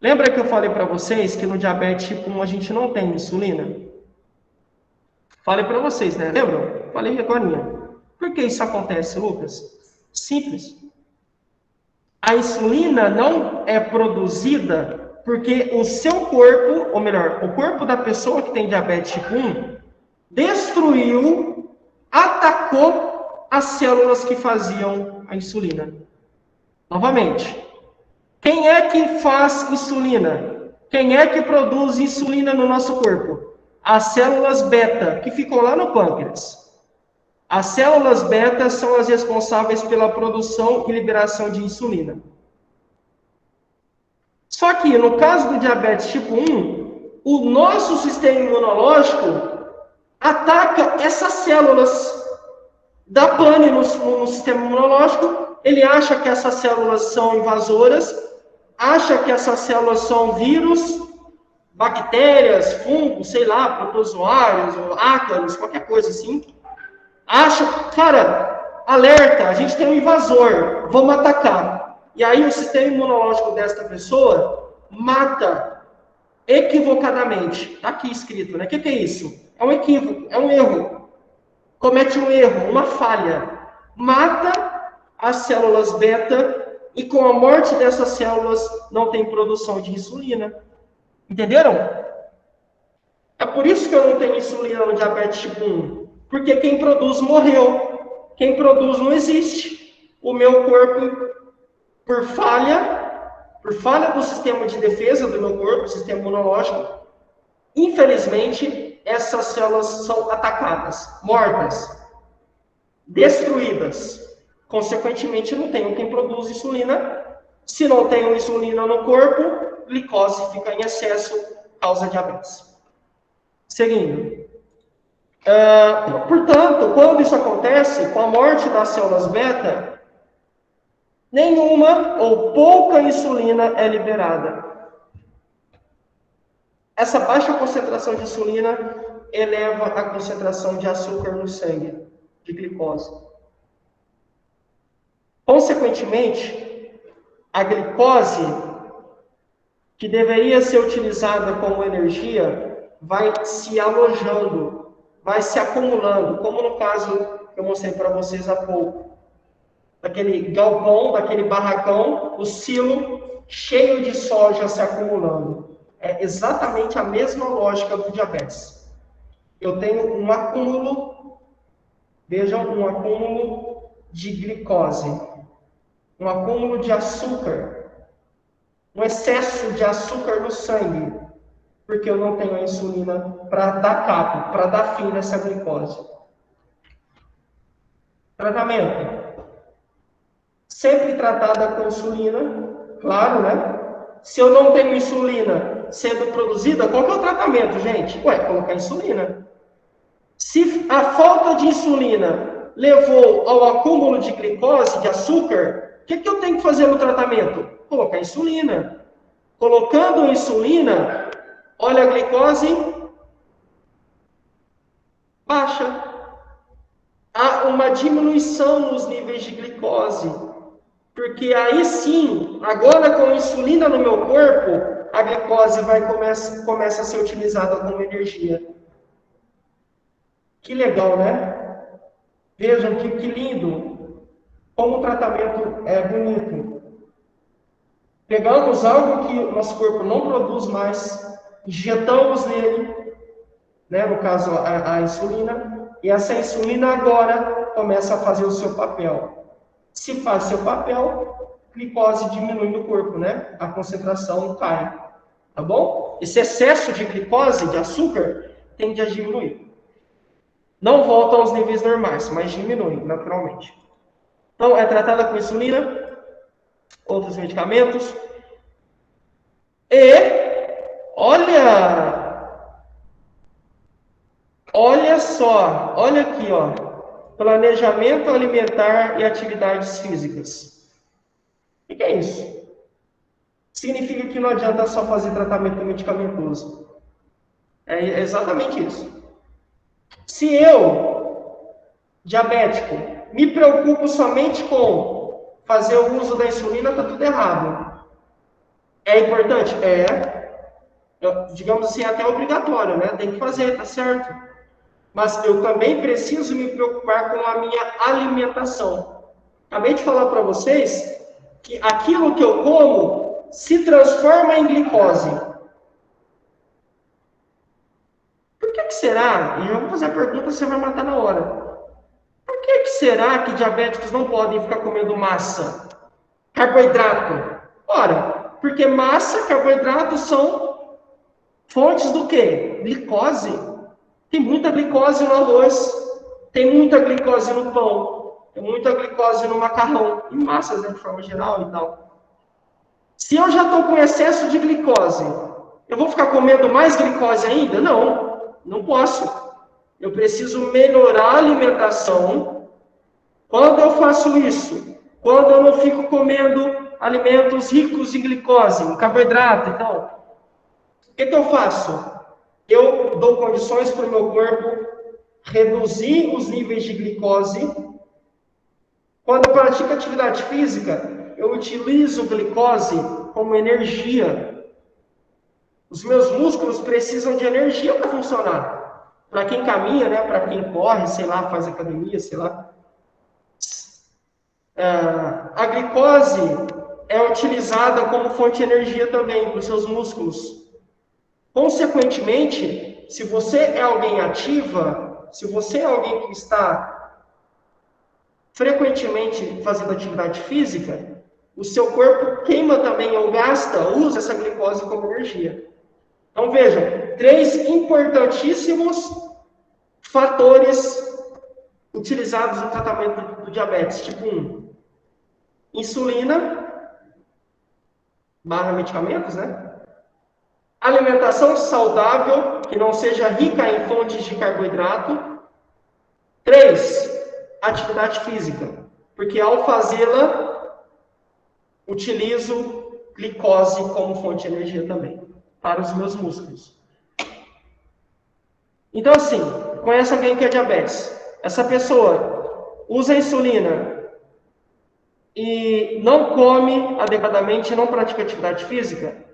Lembra que eu falei para vocês que no diabetes tipo 1 a gente não tem insulina? Falei para vocês, né? Lembram? Falei agora. Por que isso acontece, Lucas? Simples. A insulina não é produzida porque o seu corpo, ou melhor, o corpo da pessoa que tem diabetes tipo 1, destruiu, atacou as células que faziam a insulina. Novamente, quem é que faz insulina? Quem é que produz insulina no nosso corpo? As células beta, que ficam lá no pâncreas. As células beta são as responsáveis pela produção e liberação de insulina. Só que, no caso do diabetes tipo 1, o nosso sistema imunológico ataca essas células da pane no sistema imunológico. Ele acha que essas células são invasoras, acha que essas células são vírus, bactérias, fungos, sei lá, protozoários, ou ácaros, qualquer coisa assim. Acha, cara, alerta, a gente tem um invasor, vamos atacar. E aí o sistema imunológico desta pessoa mata equivocadamente. Está aqui escrito, né? O que é isso? É um equívoco, é um erro. Comete um erro, uma falha. Mata as células beta e com a morte dessas células não tem produção de insulina. Entenderam? É por isso que eu não tenho insulina no diabetes tipo 1. Porque quem produz morreu. Quem produz não existe. O meu corpo, por falha do sistema de defesa do meu corpo, sistema imunológico, infelizmente, essas células são atacadas, mortas, destruídas. Consequentemente, não tenho quem produz insulina. Se não tenho insulina no corpo, glicose fica em excesso, causa diabetes. Seguindo. Portanto, quando isso acontece, com a morte das células beta, nenhuma ou pouca insulina é liberada. Essa baixa concentração de insulina eleva a concentração de açúcar no sangue, de glicose. Consequentemente, a glicose, que deveria ser utilizada como energia, vai se alojando, vai se acumulando, como no caso que eu mostrei para vocês há pouco. Daquele galpão, daquele barracão, o silo cheio de soja se acumulando. É exatamente a mesma lógica do diabetes. Eu tenho um acúmulo, vejam, um acúmulo de glicose, um acúmulo de açúcar, um excesso de açúcar no sangue, porque eu não tenho a insulina para dar cabo, para dar fim nessa glicose. Tratamento. Sempre tratada com insulina, claro, né? Se eu não tenho insulina sendo produzida, qual que é o tratamento, gente? Colocar insulina. Se a falta de insulina levou ao acúmulo de glicose, de açúcar, o que eu tenho que fazer no tratamento? Colocar insulina. Colocando insulina, olha a glicose, baixa. Há uma diminuição nos níveis de glicose. Porque aí sim, agora com insulina no meu corpo, a glicose começa a ser utilizada como energia. Que legal, né? Vejam que lindo. Como o tratamento é bonito. Pegamos algo que o nosso corpo não produz mais, injetamos nele, né, no caso a insulina, e essa insulina agora começa a fazer o seu papel. Se faz seu papel, glicose diminui no corpo, né? A concentração cai. Tá bom? Esse excesso de glicose, de açúcar, tende a diminuir. Não volta aos níveis normais, mas diminui naturalmente. Então, é tratada com insulina, outros medicamentos. E, olha só, olha aqui, ó. Planejamento alimentar e atividades físicas. O que é isso? Significa que não adianta só fazer tratamento medicamentoso. É exatamente isso. Se eu, diabético, me preocupo somente com fazer o uso da insulina, está tudo errado. É importante? Digamos assim, até obrigatório, né? Tem que fazer, tá certo? Mas eu também preciso me preocupar com a minha alimentação. Acabei de falar para vocês que aquilo que eu como se transforma em glicose. Por que será? E eu vou fazer a pergunta, você vai matar na hora. Por que será que diabéticos não podem ficar comendo massa? Carboidrato? Ora, porque massa, carboidrato são fontes do quê? Glicose. Tem muita glicose no arroz, tem muita glicose no pão, tem muita glicose no macarrão, em massas, né, de forma geral e tal. Se eu já estou com excesso de glicose, eu vou ficar comendo mais glicose ainda? Não, não posso. Eu preciso melhorar a alimentação. Quando eu faço isso? Quando eu não fico comendo alimentos ricos em glicose, em carboidrato, então, o que eu faço? Eu dou condições para o meu corpo reduzir os níveis de glicose. Quando eu pratico atividade física, eu utilizo glicose como energia. Os meus músculos precisam de energia para funcionar. Para quem caminha, né? Para quem corre, sei lá, faz academia, sei lá. A glicose é utilizada como fonte de energia também para os seus músculos. Consequentemente, se você é alguém ativa, se você é alguém que está frequentemente fazendo atividade física, o seu corpo queima também ou gasta, usa essa glicose como energia. Então vejam, 3 importantíssimos fatores utilizados no tratamento do diabetes tipo 1. Insulina, medicamentos, né? Alimentação saudável, que não seja rica em fontes de carboidrato. 3, atividade física, porque ao fazê-la, utilizo glicose como fonte de energia também, para os meus músculos. Então assim, conhece alguém que é diabetes. Essa pessoa usa insulina e não come adequadamente, não pratica atividade física,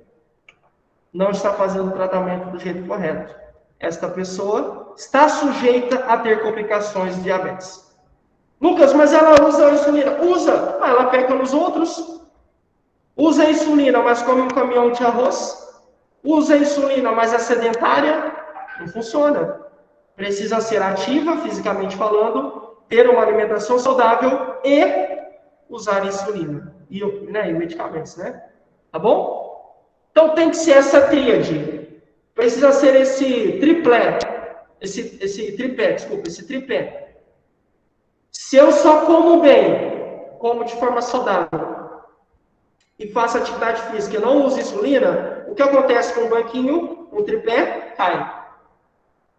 não está fazendo o tratamento do jeito correto. Esta pessoa está sujeita a ter complicações de diabetes. Lucas, mas ela usa a insulina? Usa! Ela peca nos outros. Usa a insulina, mas come um caminhão de arroz. Usa a insulina, mas é sedentária. Não funciona. Precisa ser ativa, fisicamente falando, ter uma alimentação saudável e usar insulina. E medicamentos, né? Tá bom? Então tem que ser essa tríade. Precisa ser esse tripé. Se eu só como bem, como de forma saudável, e faço atividade física e não uso insulina, o que acontece com o banquinho, o tripé, cai.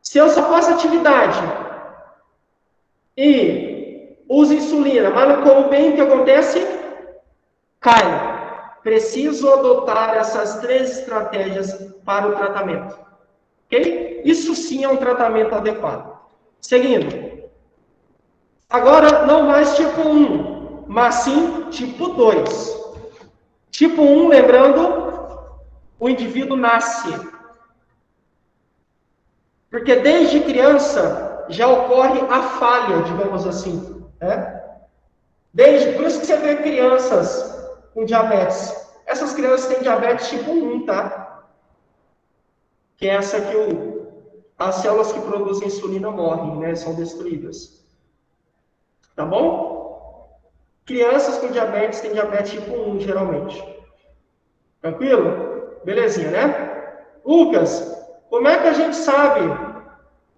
Se eu só faço atividade e uso insulina, mas não como bem, o que acontece? Cai. Preciso adotar essas 3 estratégias para o tratamento. Ok? Isso sim é um tratamento adequado. Seguindo. Agora, não mais tipo 1, mas sim tipo 2. Tipo 1, lembrando, o indivíduo nasce. Porque desde criança já ocorre a falha, digamos assim. Né? Por isso que você vê crianças com diabetes. Essas crianças têm diabetes tipo 1, tá? Que é essa que as células que produzem insulina morrem, né? São destruídas. Tá bom? Crianças com diabetes têm diabetes tipo 1, geralmente. Tranquilo? Belezinha, né? Lucas, como é que a gente sabe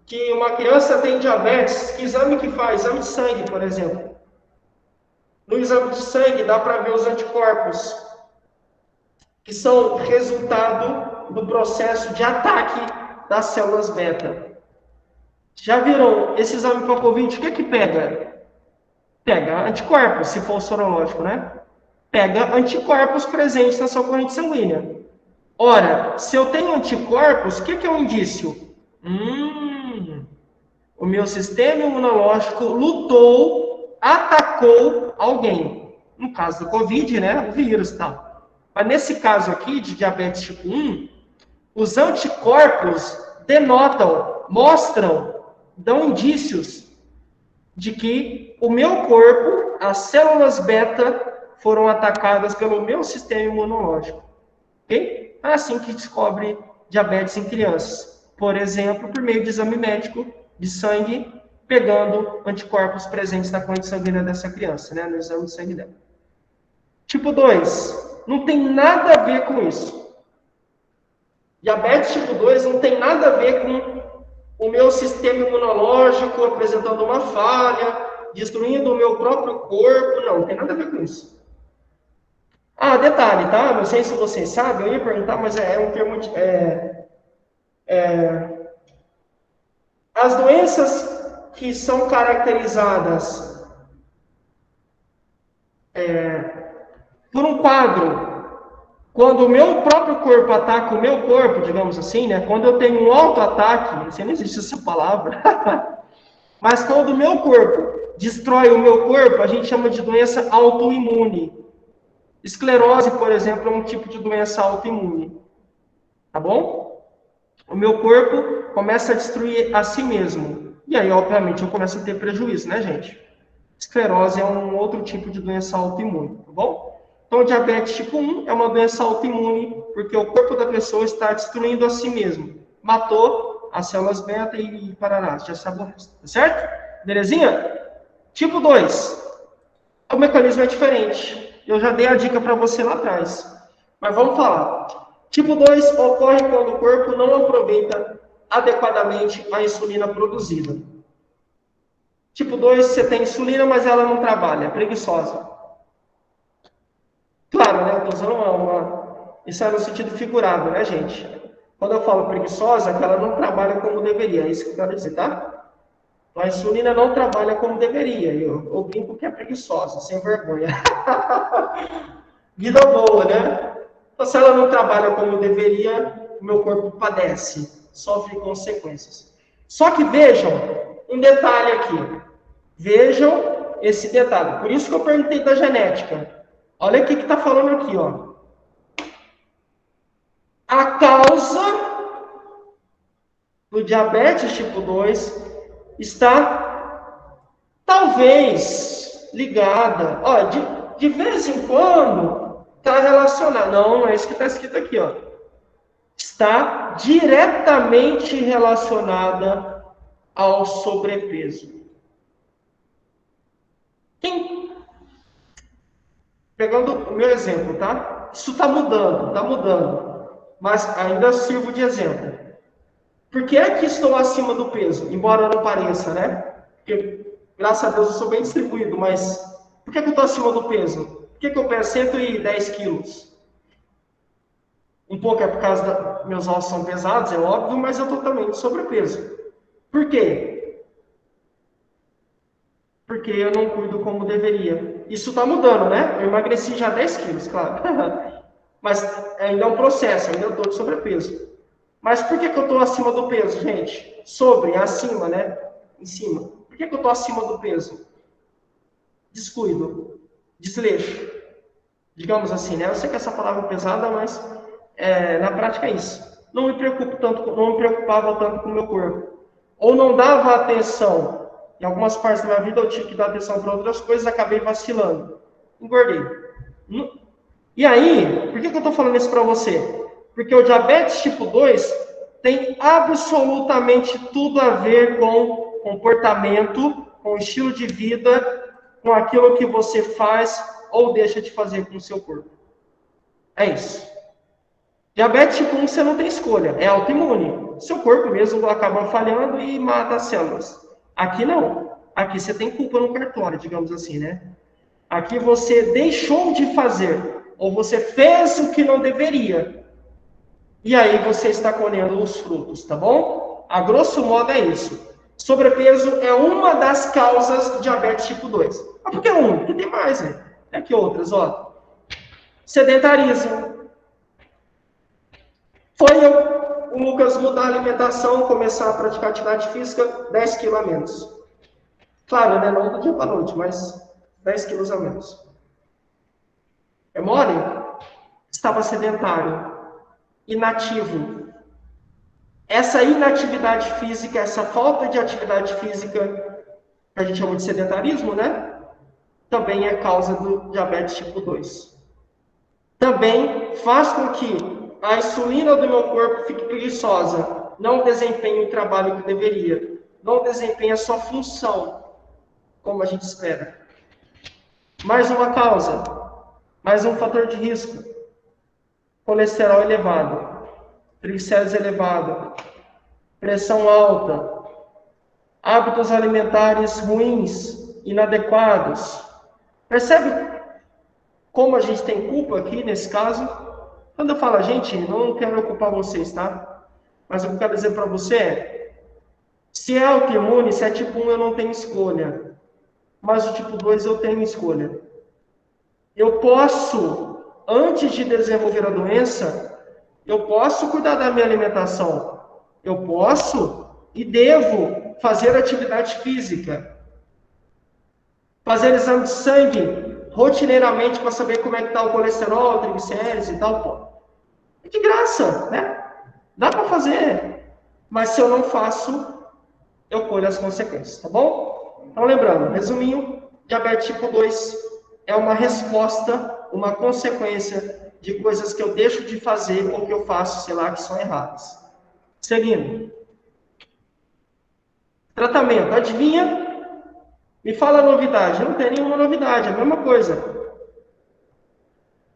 que uma criança tem diabetes? Que exame que faz? Exame de sangue, por exemplo. No exame de sangue dá para ver os anticorpos, que são resultado do processo de ataque das células beta. Já viram esse exame para Covid? O que pega? Pega anticorpos, se for sorológico, né? Pega anticorpos presentes na sua corrente sanguínea. Ora, se eu tenho anticorpos, o que é um indício? O meu sistema imunológico lutou, atacou alguém. No caso do Covid, né? O vírus e tal. Mas nesse caso aqui, de diabetes tipo 1, os anticorpos denotam, mostram, dão indícios de que o meu corpo, as células beta, foram atacadas pelo meu sistema imunológico. Ok? É assim que descobre diabetes em crianças. Por exemplo, por meio de exame médico de sangue, pegando anticorpos presentes na corrente sanguínea dessa criança, né? No exame de sangue dela. Tipo 2, não tem nada a ver com isso. Diabetes tipo 2 não tem nada a ver com o meu sistema imunológico apresentando uma falha, destruindo o meu próprio corpo. Não tem nada a ver com isso. Ah, detalhe, tá? Não sei se vocês sabem, eu ia perguntar, mas é um termo... As doenças que são caracterizadas por um quadro, quando o meu próprio corpo ataca o meu corpo, digamos assim, né? Quando eu tenho um auto-ataque, não sei nem existe essa palavra, mas quando o meu corpo destrói o meu corpo, a gente chama de doença autoimune. Esclerose, por exemplo, é um tipo de doença autoimune. Tá bom? O meu corpo começa a destruir a si mesmo. E aí, obviamente, eu começo a ter prejuízo, né, gente? Esclerose é um outro tipo de doença autoimune, tá bom? Então, diabetes tipo 1 é uma doença autoimune, porque o corpo da pessoa está destruindo a si mesmo. Matou as células beta e parará, já sabe o resto, tá certo? Belezinha? Tipo 2. O mecanismo é diferente. Eu já dei a dica para você lá atrás. Mas vamos falar. Tipo 2 ocorre quando o corpo não aproveita adequadamente a insulina produzida. Tipo 2, você tem insulina, mas ela não trabalha, é preguiçosa. Claro, né? Eu estou usando isso é no sentido figurado, né, gente? Quando eu falo preguiçosa, é que ela não trabalha como deveria. É isso que eu quero dizer, tá? Então, a insulina não trabalha como deveria. Eu brinco que é preguiçosa, sem vergonha. Vida boa, né? Então, se ela não trabalha como deveria, o meu corpo padece, sofre consequências. Só que vejam um detalhe aqui. Vejam esse detalhe. Por isso que eu perguntei da genética. Olha o que está falando aqui, ó. A causa do diabetes tipo 2 está talvez ligada. Ó, de vez em quando está relacionada. Não é isso que está escrito aqui, ó. Está diretamente relacionada ao sobrepeso. Pegando o meu exemplo, tá? Isso está mudando. Mas ainda sirvo de exemplo. Por que é que estou acima do peso? Embora não pareça, né? Porque Graças a Deus eu sou bem distribuído, mas por que eu estou acima do peso? Por que eu peso 110 quilos? Um pouco é por causa da... meus ossos são pesados, é óbvio, mas eu estou também de sobrepeso. Por quê? Porque eu não cuido como deveria. Isso está mudando, né? Eu emagreci já 10 quilos, claro. Mas ainda é um processo, ainda estou de sobrepeso. Mas por que eu estou acima do peso, gente? Sobre, acima, né? Em cima. Por que eu estou acima do peso? Descuido. Desleixo. Digamos assim, né? Eu sei que essa palavra é pesada, mas na prática é isso. Não me preocupava tanto com o meu corpo. Ou não dava atenção. Em algumas partes da minha vida eu tive que dar atenção para outras coisas, acabei vacilando. Engordei. E aí, por que eu estou falando isso para você? Porque o diabetes tipo 2 tem absolutamente tudo a ver com comportamento, com estilo de vida, com aquilo que você faz ou deixa de fazer com o seu corpo. É isso. Diabetes tipo 1 você não tem escolha, é autoimune. Seu corpo mesmo acaba falhando e mata as células. Aqui não. Aqui você tem culpa no cartório, digamos assim, né? Aqui você deixou de fazer, ou você fez o que não deveria. E aí você está colhendo os frutos, tá bom? A grosso modo é isso. Sobrepeso é uma das causas de diabetes tipo 2. Mas por que um? Porque tem mais, né? É que outras, ó. Sedentarismo. Foi o Lucas mudar a alimentação, começar a praticar atividade física, 10 quilos a menos. Claro, né? Não do dia para a noite, mas 10 quilos a menos. É mole? Estava sedentário, inativo. Essa inatividade física, essa falta de atividade física, que a gente chama de sedentarismo, né? Também é causa do diabetes tipo 2. Também faz com que a insulina do meu corpo fique preguiçosa, não desempenhe o trabalho que deveria, não desempenhe a sua função, como a gente espera. Mais uma causa, mais um fator de risco. Colesterol elevado, triglicéridos elevado, pressão alta, hábitos alimentares ruins, inadequados. Percebe como a gente tem culpa aqui nesse caso? Quando eu falo a gente, não quero culpar vocês, tá? Mas o que eu quero dizer para você é, se é autoimune, se é tipo 1, eu não tenho escolha. Mas o tipo 2 eu tenho escolha. Eu posso, antes de desenvolver a doença, eu posso cuidar da minha alimentação. Eu posso e devo fazer atividade física. Fazer exame de sangue rotineiramente para saber como é que está o colesterol, triglicéridos e tal. Pô. É de graça, né? Dá para fazer. Mas se eu não faço, eu colho as consequências, tá bom? Então, lembrando, resuminho, diabetes tipo 2 é uma resposta, uma consequência de coisas que eu deixo de fazer ou que eu faço, sei lá, que são erradas. Seguindo. Tratamento. Adivinha? Me fala a novidade. Não tem nenhuma novidade, é a mesma coisa.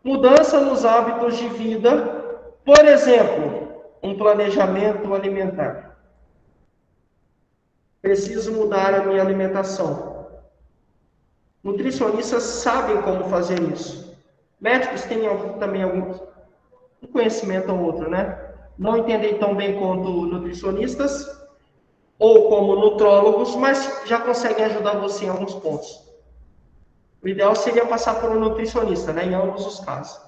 Mudança nos hábitos de vida. Por exemplo, um planejamento alimentar. Preciso mudar a minha alimentação. Nutricionistas sabem como fazer isso. Médicos têm também algum conhecimento ou outro, né? Não entendem tão bem quanto nutricionistas ou como nutrólogos, mas já conseguem ajudar você em alguns pontos. O ideal seria passar por um nutricionista, né? Em ambos os casos.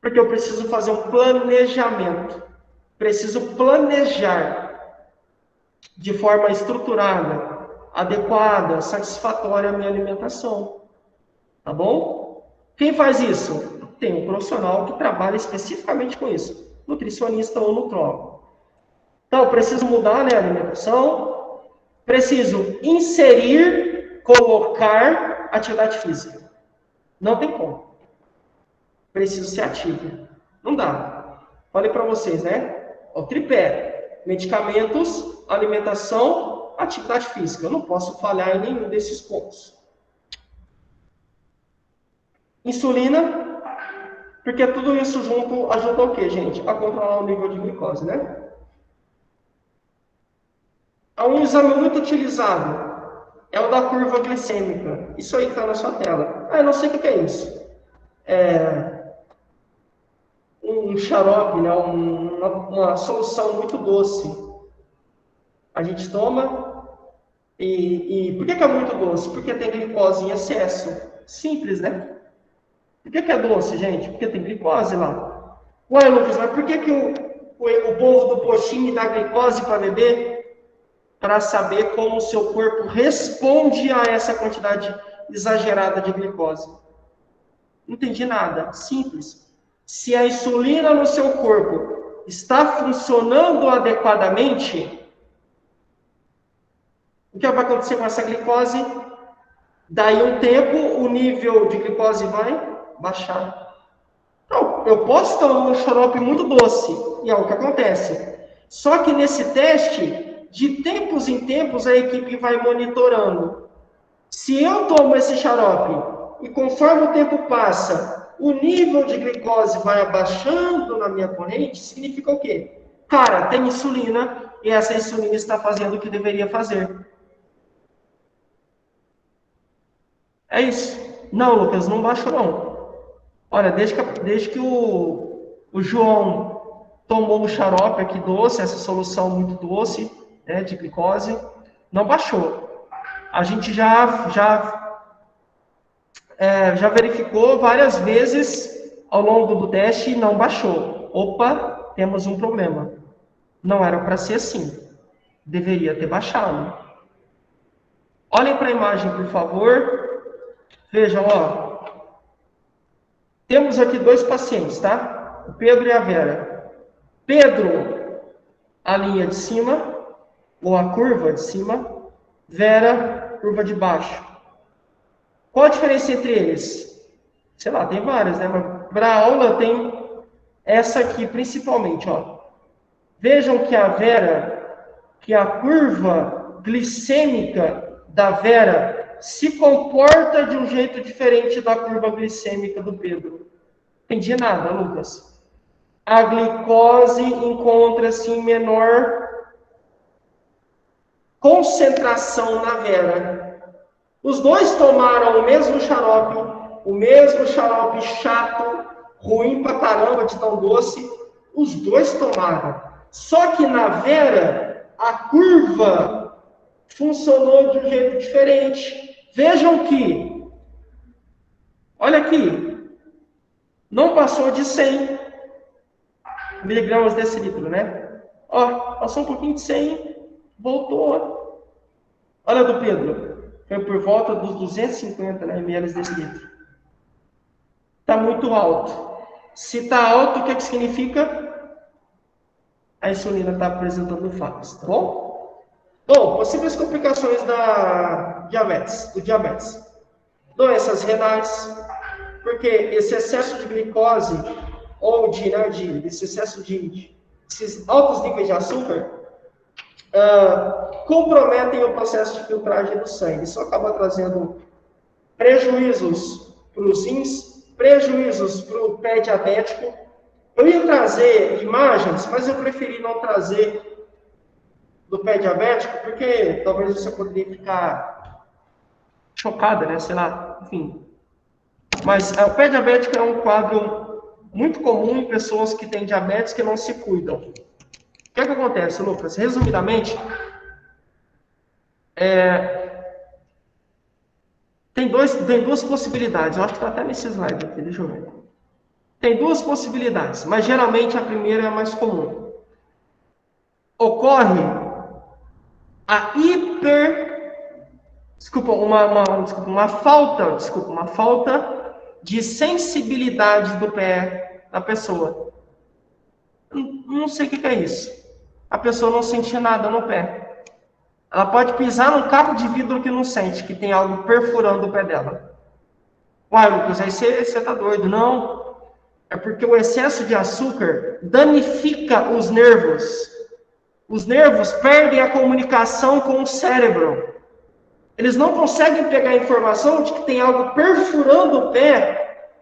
Porque eu preciso fazer um planejamento. Preciso planejar de forma estruturada, adequada, satisfatória a minha alimentação. Tá bom? Quem faz isso? Tem um profissional que trabalha especificamente com isso. Nutricionista ou nutrólogo. Então, eu preciso mudar, né, a alimentação. Preciso inserir, colocar atividade física. Não tem como. Preciso ser ativo. Não dá. Falei para vocês, né? O tripé. Medicamentos, alimentação, atividade física. Eu não posso falhar em nenhum desses pontos. Insulina, porque tudo isso junto ajuda o quê, gente? A controlar o nível de glicose, né? Há um exame muito utilizado, é o da curva glicêmica. Isso aí está na sua tela. Ah, eu não sei o que é isso. É um xarope, né? Uma solução muito doce. A gente toma e por que é muito doce? Porque tem glicose em excesso. Simples, né? Por que é doce, gente? Porque tem glicose lá. Ué, Lucas, mas por que o povo do postinho me dá glicose para beber? Para saber como o seu corpo responde a essa quantidade exagerada de glicose. Não entendi nada. Simples. Se a insulina no seu corpo está funcionando adequadamente, o que vai acontecer com essa glicose? Daí um tempo, o nível de glicose vai baixar. Então, eu posso tomar um xarope muito doce, e é o que acontece. Só que nesse teste, de tempos em tempos, a equipe vai monitorando. Se eu tomo esse xarope, e conforme o tempo passa, o nível de glicose vai abaixando na minha corrente, significa o quê? Cara, tem insulina, e essa insulina está fazendo o que deveria fazer. É isso. Não, Lucas, não baixou não. Olha, desde que o João tomou o xarope aqui doce, essa solução muito doce, né, de glicose, não baixou. A gente já verificou várias vezes ao longo do teste e não baixou. Opa, temos um problema. Não era para ser assim. Deveria ter baixado. Olhem para a imagem, por favor. Vejam, ó. Temos aqui dois pacientes, tá? O Pedro e a Vera. Pedro, a linha de cima, ou a curva de cima. Vera, curva de baixo. Qual a diferença entre eles? Sei lá, tem várias, né? Mas para a aula tem essa aqui, principalmente, ó. Vejam que a Vera, que a curva glicêmica da Vera se comporta de um jeito diferente da curva glicêmica do Pedro. Entendi nada, Lucas. A glicose encontra-se em menor concentração na Vera. Os dois tomaram o mesmo xarope chato, ruim pra caramba, de tão doce. Os dois tomaram. Só que na Vera, a curva funcionou de um jeito diferente. Vejam que, olha aqui, não passou de 100 miligramas decilitro, né? Ó, passou um pouquinho de 100, voltou. Olha do Pedro, foi por volta dos 250, né, ml decilitro. Está muito alto. Se está alto, o que significa? A insulina está apresentando falhas, tá bom? Bom, possíveis complicações do diabetes. Doenças renais, porque esse excesso de glicose ou esses altos níveis de açúcar comprometem o processo de filtragem do sangue. Isso acaba trazendo prejuízos para os rins, prejuízos para o pé diabético. Eu ia trazer imagens, mas eu preferi não trazer do pé diabético, porque talvez você poderia ficar chocada, né? Sei lá, enfim. Mas o pé diabético é um quadro muito comum em pessoas que têm diabetes que não se cuidam. O que acontece, Lucas? Resumidamente, tem duas possibilidades. Eu acho que está até nesse slide aqui, deixa eu ver. Tem duas possibilidades, mas geralmente a primeira é a mais comum. Ocorre uma falta de sensibilidade do pé da pessoa. Não sei o que é isso. A pessoa não sente nada no pé. Ela pode pisar num caco de vidro que não sente, que tem algo perfurando o pé dela. Uai, Lucas, aí você tá doido. Não. É porque o excesso de açúcar danifica os nervos. Os nervos perdem a comunicação com o cérebro. Eles não conseguem pegar a informação de que tem algo perfurando o pé.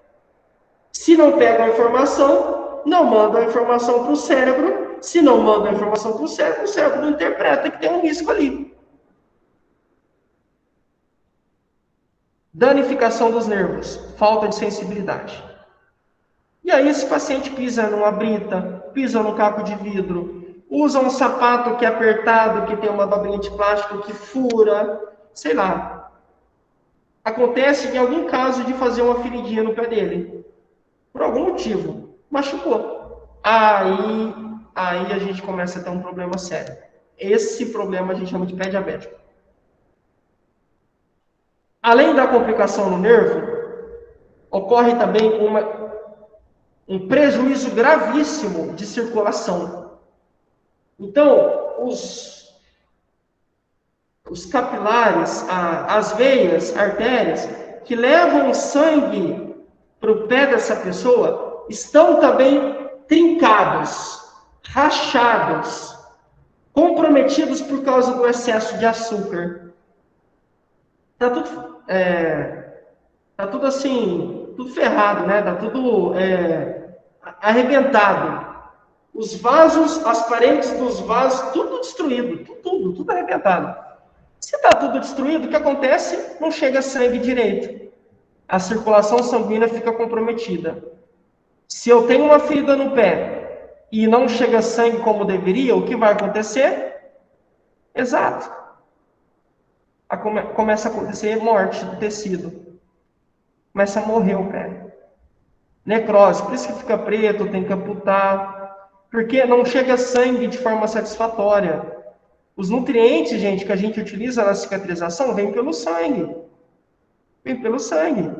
Se não pegam a informação, não mandam a informação para o cérebro. Se não mandam a informação para o cérebro não interpreta que tem um risco ali. danificação dos nervos, falta de sensibilidade. E aí esse paciente pisa numa brita, pisa num caco de vidro, usa um sapato que é apertado, que tem uma dobrinha de plástico que fura, sei lá. Acontece em algum caso de fazer uma feridinha no pé dele. Por algum motivo, machucou. Aí a gente começa a ter um problema sério. Esse problema a gente chama de pé diabético. Além da complicação no nervo, ocorre também um prejuízo gravíssimo de circulação. Então, os capilares, as veias, artérias, que levam sangue para o pé dessa pessoa, estão também trincados, rachados, comprometidos por causa do excesso de açúcar. Tá tudo assim, tudo ferrado, né? Tá tudo arrebentado. Os vasos, as paredes dos vasos, tudo destruído, tudo arrebentado. Se tá tudo destruído, o que acontece? Não chega sangue direito. A circulação sanguínea fica comprometida. Se eu tenho uma ferida no pé e não chega sangue como deveria, o que vai acontecer? Exato. Começa a acontecer morte do tecido. Começa a morrer o pé. Necrose, por isso que fica preto, tem que amputar. Porque não chega sangue de forma satisfatória. Os nutrientes, gente, que a gente utiliza na cicatrização, vêm pelo sangue. Vem pelo sangue.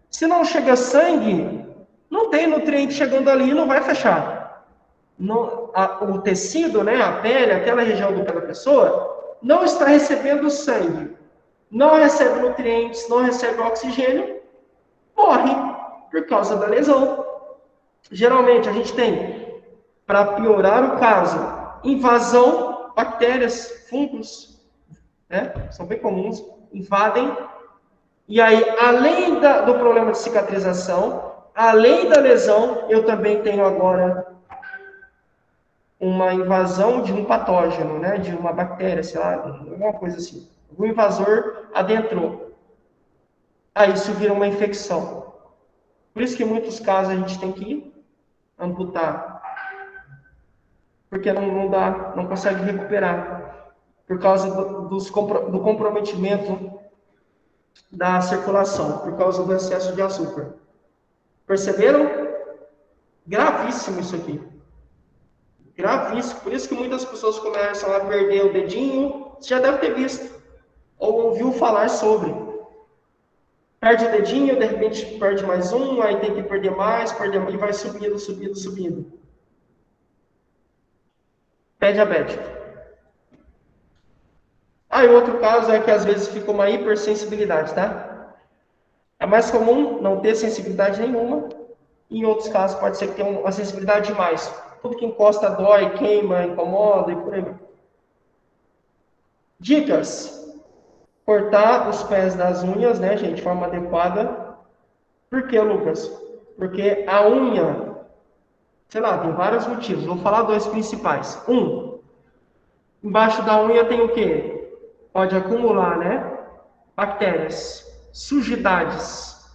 Se não chega sangue, não tem nutriente chegando ali e não vai fechar. O tecido, né, a pele, aquela região do pé da pessoa, não está recebendo sangue. Não recebe nutrientes, não recebe oxigênio, morre por causa da lesão. Geralmente a gente tem, para piorar o caso, invasão, bactérias, fungos, né? São bem comuns, invadem. E aí, além do problema de cicatrização, além da lesão, eu também tenho agora uma invasão de um patógeno, né? De uma bactéria, sei lá, alguma coisa assim. O invasor adentrou. Aí isso vira uma infecção. Por isso que em muitos casos a gente tem que amputar. Porque não dá, não consegue recuperar. Por causa do comprometimento da circulação, por causa do excesso de açúcar. Perceberam? Gravíssimo isso aqui. Gravíssimo. Por isso que muitas pessoas começam a perder o dedinho. Você já deve ter visto. Ou ouviu falar sobre. Perde o dedinho, de repente perde mais um, aí tem que perder mais, e vai subindo. Pé diabético. E outro caso é que às vezes fica uma hipersensibilidade, tá? É mais comum não ter sensibilidade nenhuma. E em outros casos pode ser que tenha uma sensibilidade demais. Tudo que encosta dói, queima, incomoda e por aí vai. Dicas. Cortar os pés das unhas, né, gente, de forma adequada. Por quê, Lucas? Porque a unha, sei lá, tem vários motivos. Vou falar dois principais. Embaixo da unha tem o quê? Pode acumular, né? Bactérias, sujidades,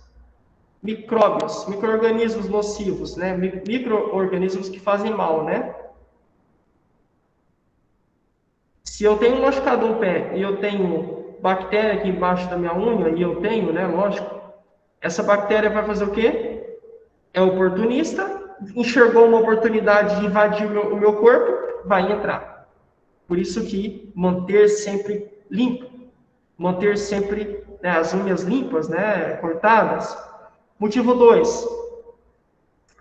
micróbios, micro-organismos nocivos, né? Micro-organismos que fazem mal, né? Se eu tenho um machucado no pé e eu tenho bactéria aqui embaixo da minha unha, e eu tenho, né, lógico, essa bactéria vai fazer o quê? É oportunista, enxergou uma oportunidade de invadir o meu corpo, vai entrar. Por isso que manter sempre limpo, manter sempre, né, as unhas limpas, né, cortadas. Motivo 2,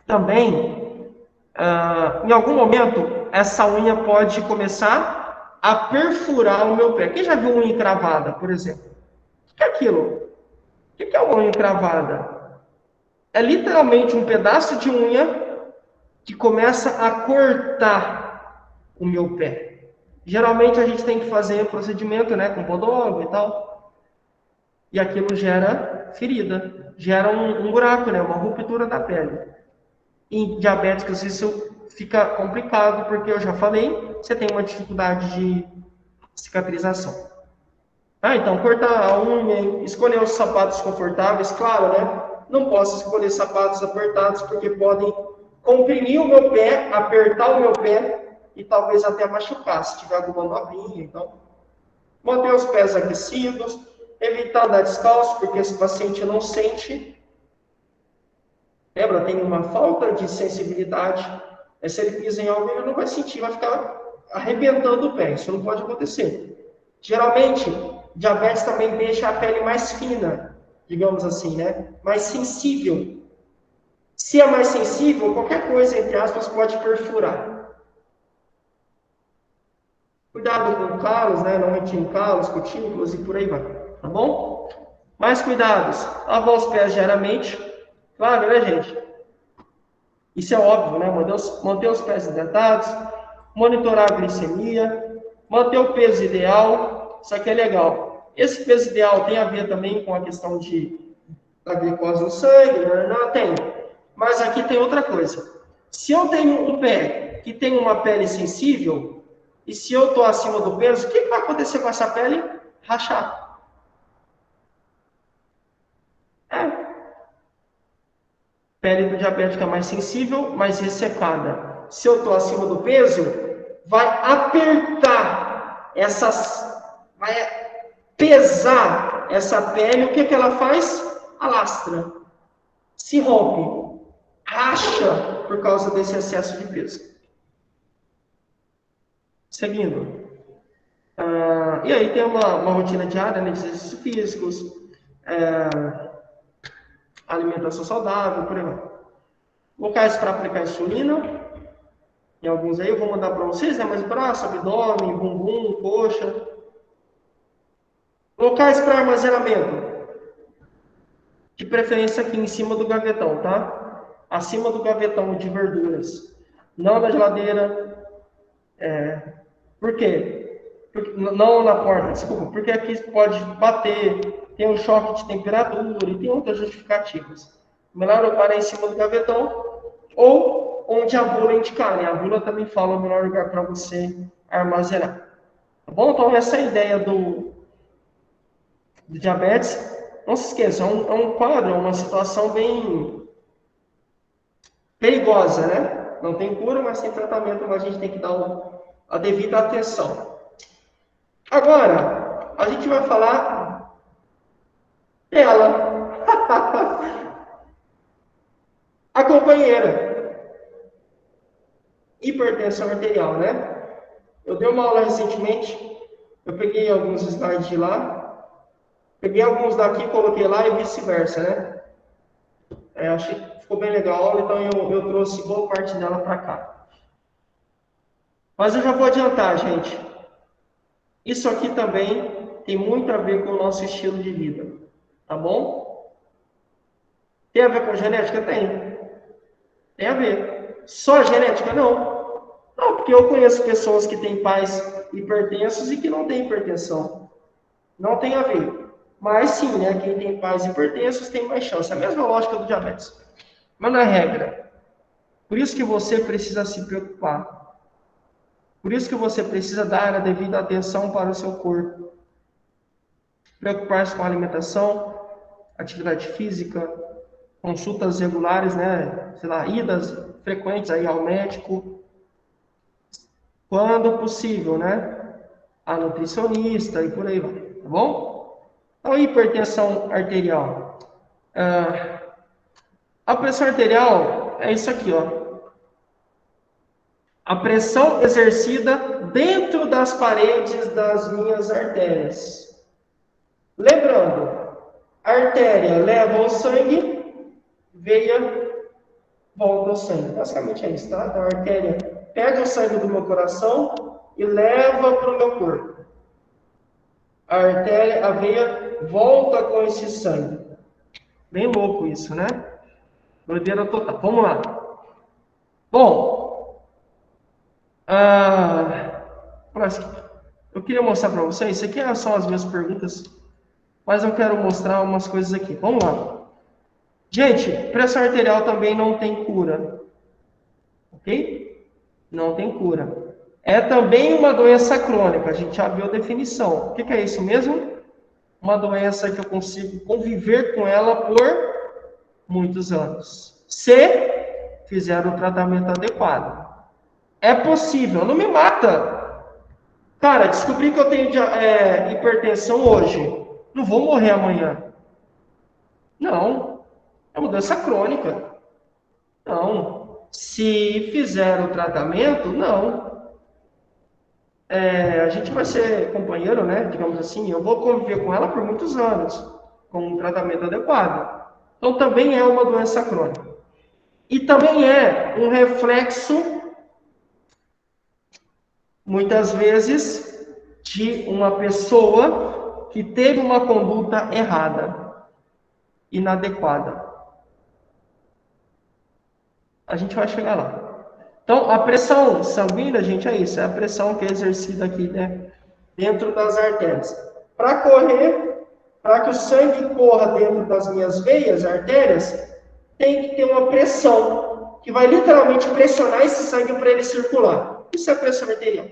também, em algum momento, essa unha pode começar a perfurar o meu pé. Quem já viu unha encravada, por exemplo? O que é aquilo? O que é uma unha encravada? É literalmente um pedaço de unha que começa a cortar o meu pé. Geralmente a gente tem que fazer procedimento, né, com podólogo e tal. E aquilo gera ferida, gera um buraco, né, uma ruptura da pele. Em diabéticos isso fica complicado, porque eu já falei, você tem uma dificuldade de cicatrização. Ah, então, cortar a unha, escolher os sapatos confortáveis, claro, né? Não posso escolher sapatos apertados, porque podem comprimir o meu pé, apertar o meu pé e talvez até machucar, se tiver alguma novinha. Então, manter os pés aquecidos, evitar andar descalço, porque esse paciente não sente. Lembra, tem uma falta de sensibilidade. Se ele pisa em algo, ele não vai sentir, vai ficar arrebentando o pé. Isso não pode acontecer. Geralmente, diabetes também deixa a pele mais fina, digamos assim, né? Mais sensível. Se é mais sensível, qualquer coisa, entre aspas, pode perfurar. Cuidado com calos, né? Não retire calos, cutículas e por aí vai. Tá bom? Mais cuidados. Lavar os pés diariamente. Claro, né, gente? Isso é óbvio, né? Manter os pés hidratados, monitorar a glicemia, manter o peso ideal. Isso aqui é legal. Esse peso ideal tem a ver também com a questão da glicose no sangue, não tem. Mas aqui tem outra coisa. Se eu tenho um pé que tem uma pele sensível, e se eu estou acima do peso, o que vai acontecer com essa pele? Rachar. Pele do diabético é mais sensível, mais ressecada. Se eu estou acima do peso, vai apertar vai pesar essa pele. O que ela faz? Alastra. Se rompe. Racha por causa desse excesso de peso. Seguindo. E aí tem uma rotina diária, né, de exercícios físicos, alimentação saudável, por aí vai. Locais para aplicar insulina. Em alguns aí eu vou mandar para vocês, né? Mas braço, abdômen, bumbum, coxa. Locais para armazenamento. De preferência aqui em cima do gavetão, tá? Acima do gavetão de verduras. Não na geladeira. Por quê? Não na porta, desculpa. Porque aqui pode bater, tem um choque de temperatura e tem outras justificativas. Melhor eu parar em cima do gavetão ou onde a bula indicar, né? A bula também fala o melhor lugar para você armazenar. Tá bom? Então, essa é a ideia do diabetes. Não se esqueça, é um quadro, é uma situação bem perigosa, né? Não tem cura, mas tem tratamento, mas a gente tem que dar a devida atenção. Agora, a gente vai falar dela. A companheira. Hipertensão arterial, né? Eu dei uma aula recentemente, eu peguei alguns slides de lá, peguei alguns daqui, coloquei lá e vice-versa, né? Achei que ficou bem legal a aula, então eu trouxe boa parte dela para cá. Mas eu já vou adiantar, gente. Isso aqui também tem muito a ver com o nosso estilo de vida, tá bom? Tem a ver com genética? Tem a ver. Só genética? Não. Não, porque eu conheço pessoas que têm pais hipertensos e que não têm hipertensão. Não tem a ver. Mas sim, né? Quem tem pais hipertensos tem mais chance. É a mesma lógica do diabetes. Mas não é regra. Por isso que você precisa se preocupar. Por isso que você precisa dar a devida atenção para o seu corpo. Preocupar-se com a alimentação, atividade física, consultas regulares, né? Sei lá, idas frequentes aí ao médico. Quando possível, né? A nutricionista e por aí vai, tá bom? Então, hipertensão arterial. A pressão arterial é isso aqui, ó. A pressão exercida dentro das paredes das minhas artérias. Lembrando, a artéria leva o sangue, veia volta ao sangue. Basicamente é isso, tá? Então, a artéria pega o sangue do meu coração e leva para o meu corpo. A veia volta com esse sangue. Bem louco isso, né? Doideira total. Vamos lá. Bom, eu queria mostrar para vocês, isso aqui são as minhas perguntas, mas eu quero mostrar umas coisas aqui. Vamos lá. Gente, pressão arterial também não tem cura. Ok? Não tem cura. É também uma doença crônica, a gente já viu a definição. O que é isso mesmo? uma doença que eu consigo conviver com ela por muitos anos. Se fizer o tratamento adequado. É possível, não me mata. Cara, descobri que eu tenho hipertensão hoje. Não vou morrer amanhã. Não. É uma doença crônica. Não. Se fizer o tratamento, não. A gente vai ser companheiro, né? Digamos assim, eu vou conviver com ela por muitos anos, com um tratamento adequado. Então, também é uma doença crônica. E também é um reflexo, muitas vezes, de uma pessoa que teve uma conduta errada, inadequada. A gente vai chegar lá. Então, a pressão sanguínea, gente, é isso. É a pressão que é exercida aqui, né? Dentro das artérias. Para correr, para que o sangue corra dentro das minhas veias, artérias, tem que ter uma pressão, que vai literalmente pressionar esse sangue para ele circular. Isso é a pressão arterial.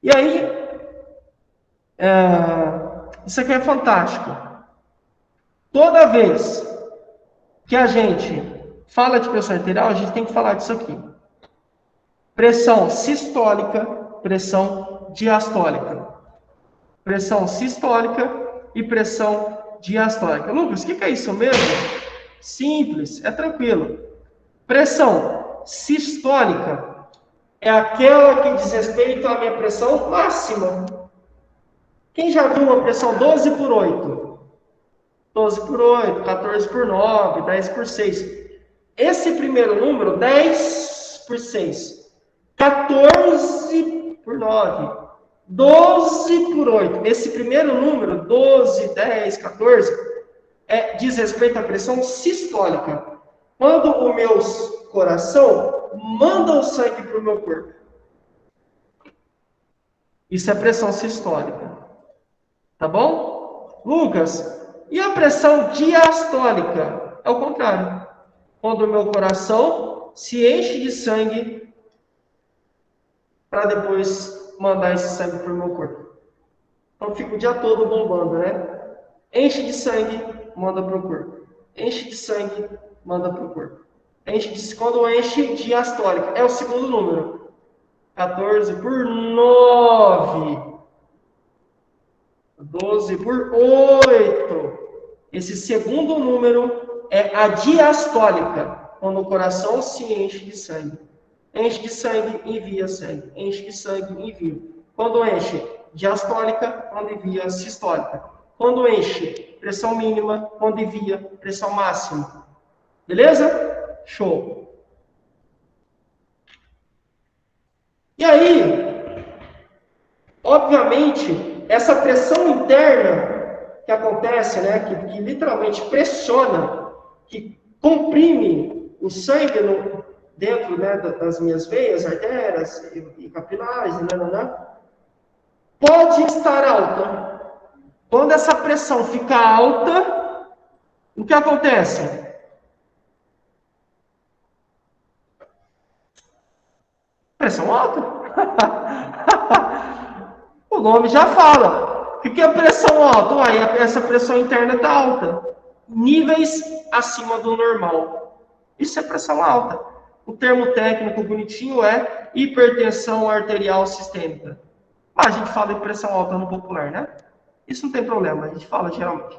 E aí, isso aqui é fantástico. Toda vez que a gente fala de pressão arterial, a gente tem que falar disso aqui. Pressão sistólica, pressão diastólica. Pressão sistólica e pressão diastólica. Lucas, o que é isso mesmo? Simples, é tranquilo. Pressão sistólica é aquela que diz respeito à minha pressão máxima. Quem já viu uma pressão 12 por 8? 12 por 8, 14 por 9, 10 por 6. Esse primeiro número, 10 por 6, 14 por 9, 12 por 8. Esse primeiro número, 12, 10, 14, diz respeito à pressão sistólica. Quando o meu coração manda o sangue para o meu corpo. Isso é pressão sistólica. Tá bom? Lucas, e a pressão diastólica? É o contrário. Quando o meu coração se enche de sangue para depois mandar esse sangue para o meu corpo. Então fica o dia todo bombando, né? Enche de sangue, manda para o corpo. Enche de sangue, manda para o corpo. Quando enche diastólica, é o segundo número. 14 por 9. 12 por 8. Esse segundo número é a diastólica, quando o coração se enche de sangue. Enche de sangue, envia sangue. Enche de sangue, envia. Quando enche diastólica, quando envia sistólica. Quando enche pressão mínima, quando envia pressão máxima. Beleza? Show. E aí, obviamente, essa pressão interna que acontece, né, que literalmente pressiona, que comprime o sangue dentro, né, das minhas veias, artérias e capilares, pode estar alta. Quando essa pressão fica alta, o que acontece? Pressão alta. O nome já fala. O que é pressão alta? Uai, essa pressão interna está alta. Níveis acima do normal. Isso é pressão alta. O termo técnico bonitinho é hipertensão arterial sistêmica. A gente fala de pressão alta no popular, né? Isso não tem problema, a gente fala geralmente.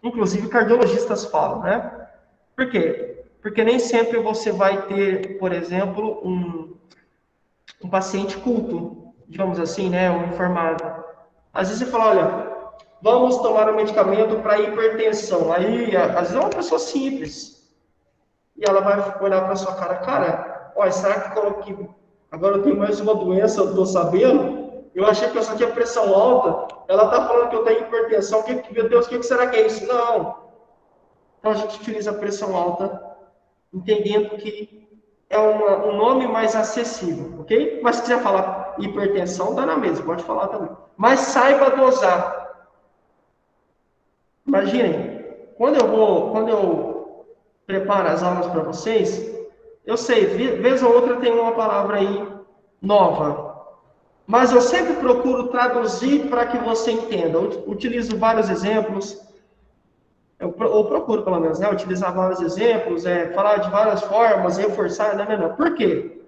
Inclusive, cardiologistas falam, né? Por quê? Porque nem sempre você vai ter, por exemplo, um paciente culto, digamos assim, né? Um informado. Às vezes você fala, olha, vamos tomar um medicamento para hipertensão. Aí, às vezes é uma pessoa simples. E ela vai olhar para sua cara, olha, será que agora eu tenho mais uma doença, eu estou sabendo? Eu achei que essa aqui é pressão alta, ela está falando que eu tenho hipertensão, meu Deus, o que será que é isso? Não. Então a gente utiliza a pressão alta, entendendo que é um nome mais acessível, ok? Mas se quiser falar hipertensão, dá na mesma, pode falar também. Mas saiba dosar. Imaginem, quando eu preparo as aulas para vocês, eu sei, vez ou outra tem uma palavra aí nova. mas eu sempre procuro traduzir para que você entenda. Eu utilizo vários exemplos, ou procuro pelo menos, né? Utilizar vários exemplos, falar de várias formas, reforçar, não. Por quê?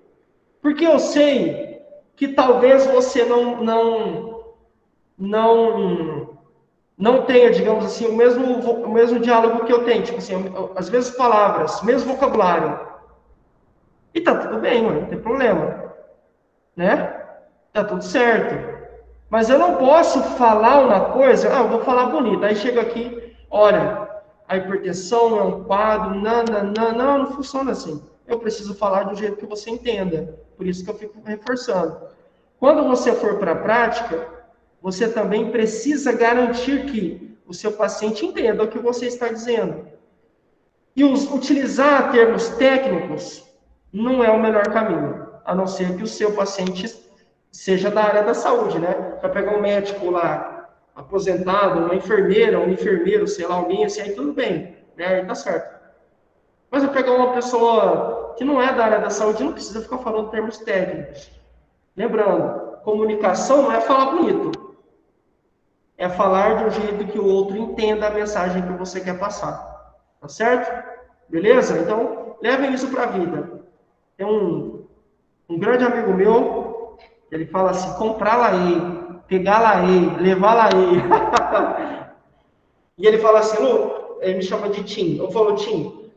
Porque eu sei que talvez você não tenha, digamos assim, o mesmo diálogo que eu tenho. Tipo assim, as mesmas palavras, mesmo vocabulário. E tá tudo bem, não tem problema. Né? Tá tudo certo. Mas eu não posso falar uma coisa, eu vou falar bonito. Aí chega aqui, olha, a hipertensão é um quadro, não funciona assim. Eu preciso falar do jeito que você entenda. Por isso que eu fico reforçando. Quando você for para a prática, você também precisa garantir que o seu paciente entenda o que você está dizendo. E utilizar termos técnicos não é o melhor caminho, a não ser que o seu paciente seja da área da saúde, né? Para pegar um médico lá, aposentado, uma enfermeira, um enfermeiro, sei lá, alguém assim, aí tudo bem, né? Aí tá certo. Mas eu pegar uma pessoa que não é da área da saúde, não precisa ficar falando termos técnicos. Lembrando, comunicação não é falar bonito. É falar de um jeito que o outro entenda a mensagem que você quer passar. Tá certo? Beleza? Então, levem isso para a vida. Tem um grande amigo meu, ele fala assim, comprar lá aí, pegar lá aí, levar lá aí. E ele fala assim, Lu, ele me chama de Tim. Eu falo, Tim,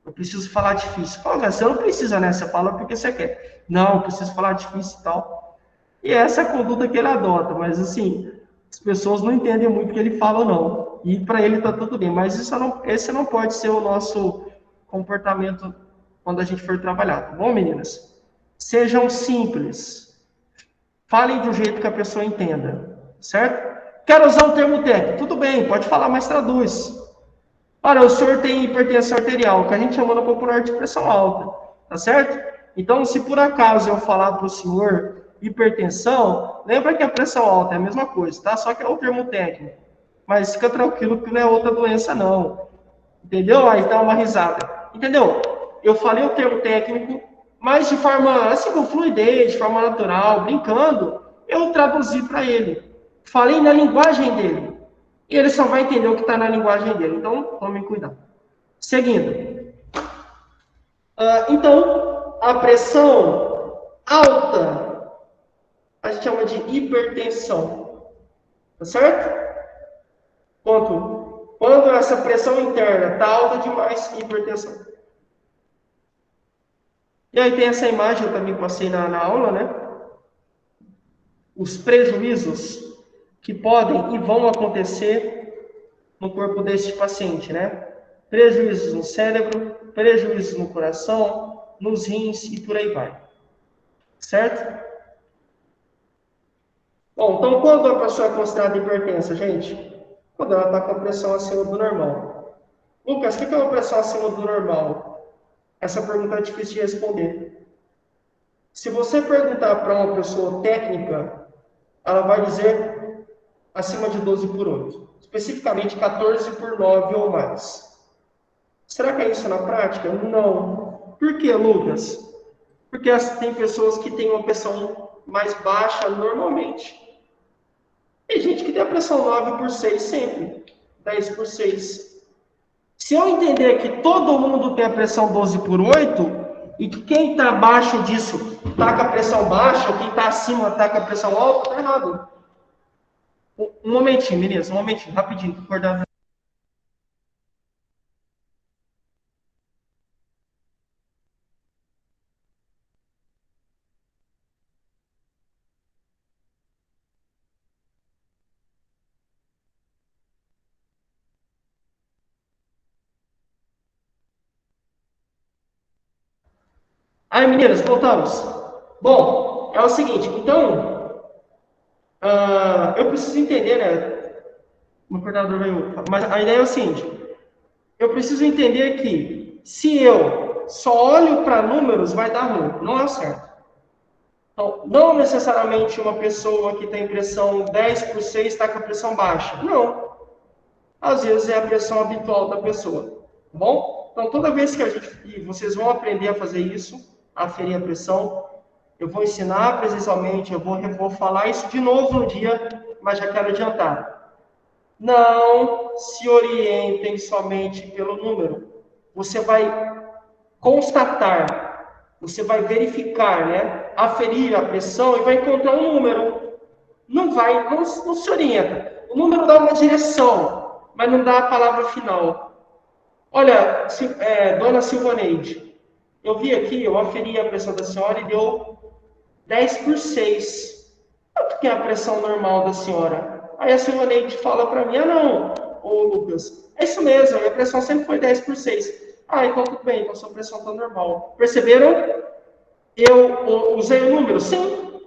eu preciso falar difícil. Fala, você não precisa, né? Você fala porque você quer. Não, eu preciso falar difícil e tal. E essa é a conduta que ele adota, mas assim, as pessoas não entendem muito o que ele fala, não. E para ele tá tudo bem, mas esse não pode ser o nosso comportamento quando a gente for trabalhar, tá bom, meninas? Sejam simples. Falem do jeito que a pessoa entenda, certo? Quero usar um termo técnico. Tudo bem, pode falar, mas traduz. Olha, o senhor tem hipertensão arterial, que a gente chama no popular de pressão alta, tá certo? Então, se por acaso eu falar para o senhor hipertensão, lembra que a pressão alta é a mesma coisa, tá? Só que é o termo técnico. Mas fica tranquilo que não é outra doença, não. Entendeu? Aí dá uma risada. Entendeu? Eu falei o termo técnico, mas de forma, assim, com fluidez, de forma natural, brincando, eu traduzi para ele. Falei na linguagem dele. E ele só vai entender o que está na linguagem dele. Então, tomem cuidado. Seguindo. Então, a pressão alta, a gente chama de hipertensão. Tá certo? Ponto. Quando essa pressão interna está alta demais, hipertensão. E aí tem essa imagem, eu também passei na aula, né? Os prejuízos que podem e vão acontecer no corpo deste paciente, né? Prejuízos no cérebro, prejuízos no coração, nos rins e por aí vai. Certo? Bom, então quando a pessoa é considerada hipertensa, gente? Quando ela está com a pressão acima do normal. Lucas, o que é uma pressão acima do normal? Essa pergunta é difícil de responder. Se você perguntar para uma pessoa técnica, ela vai dizer acima de 12 por 8. Especificamente 14 por 9 ou mais. Será que é isso na prática? Não. Por que, Lucas? Porque tem pessoas que têm uma pressão mais baixa normalmente. Tem gente que tem a pressão 9 por 6 sempre. 10 por 6. Se eu entender que todo mundo tem a pressão 12 por 8, e que quem está abaixo disso está com a pressão baixa, ou quem está acima está com a pressão alta, está errado. Um momentinho, meninas, um momentinho, rapidinho, acordar. Aí, meninas, voltamos. Bom, é o seguinte, então, eu preciso entender, né? O coordenador veio, mas a ideia é o seguinte, eu preciso entender que se eu só olho para números, vai dar ruim, não é o certo. Então, não necessariamente uma pessoa que tem pressão 10 por 6 está com a pressão baixa. Não. Às vezes é a pressão habitual da pessoa. Tá bom? Então, toda vez que e vocês vão aprender a fazer isso, a aferir a pressão, Eu vou ensinar presencialmente, eu vou falar isso de novo no dia, mas já quero adiantar. Não se orientem somente pelo número. Você vai constatar, você vai verificar, né? Aferir a pressão e vai encontrar um número. Não se orienta. O número dá uma direção, mas não dá a palavra final. Olha, dona Silvaneide, eu vi aqui, eu aferi a pressão da senhora e deu 10/6. Quanto que é a pressão normal da senhora? Aí a Silvaneide fala para mim, não, ô Lucas, é isso mesmo, a minha pressão sempre foi 10/6. Então tudo bem, então sua pressão está normal. Perceberam? Eu usei o número? Sim.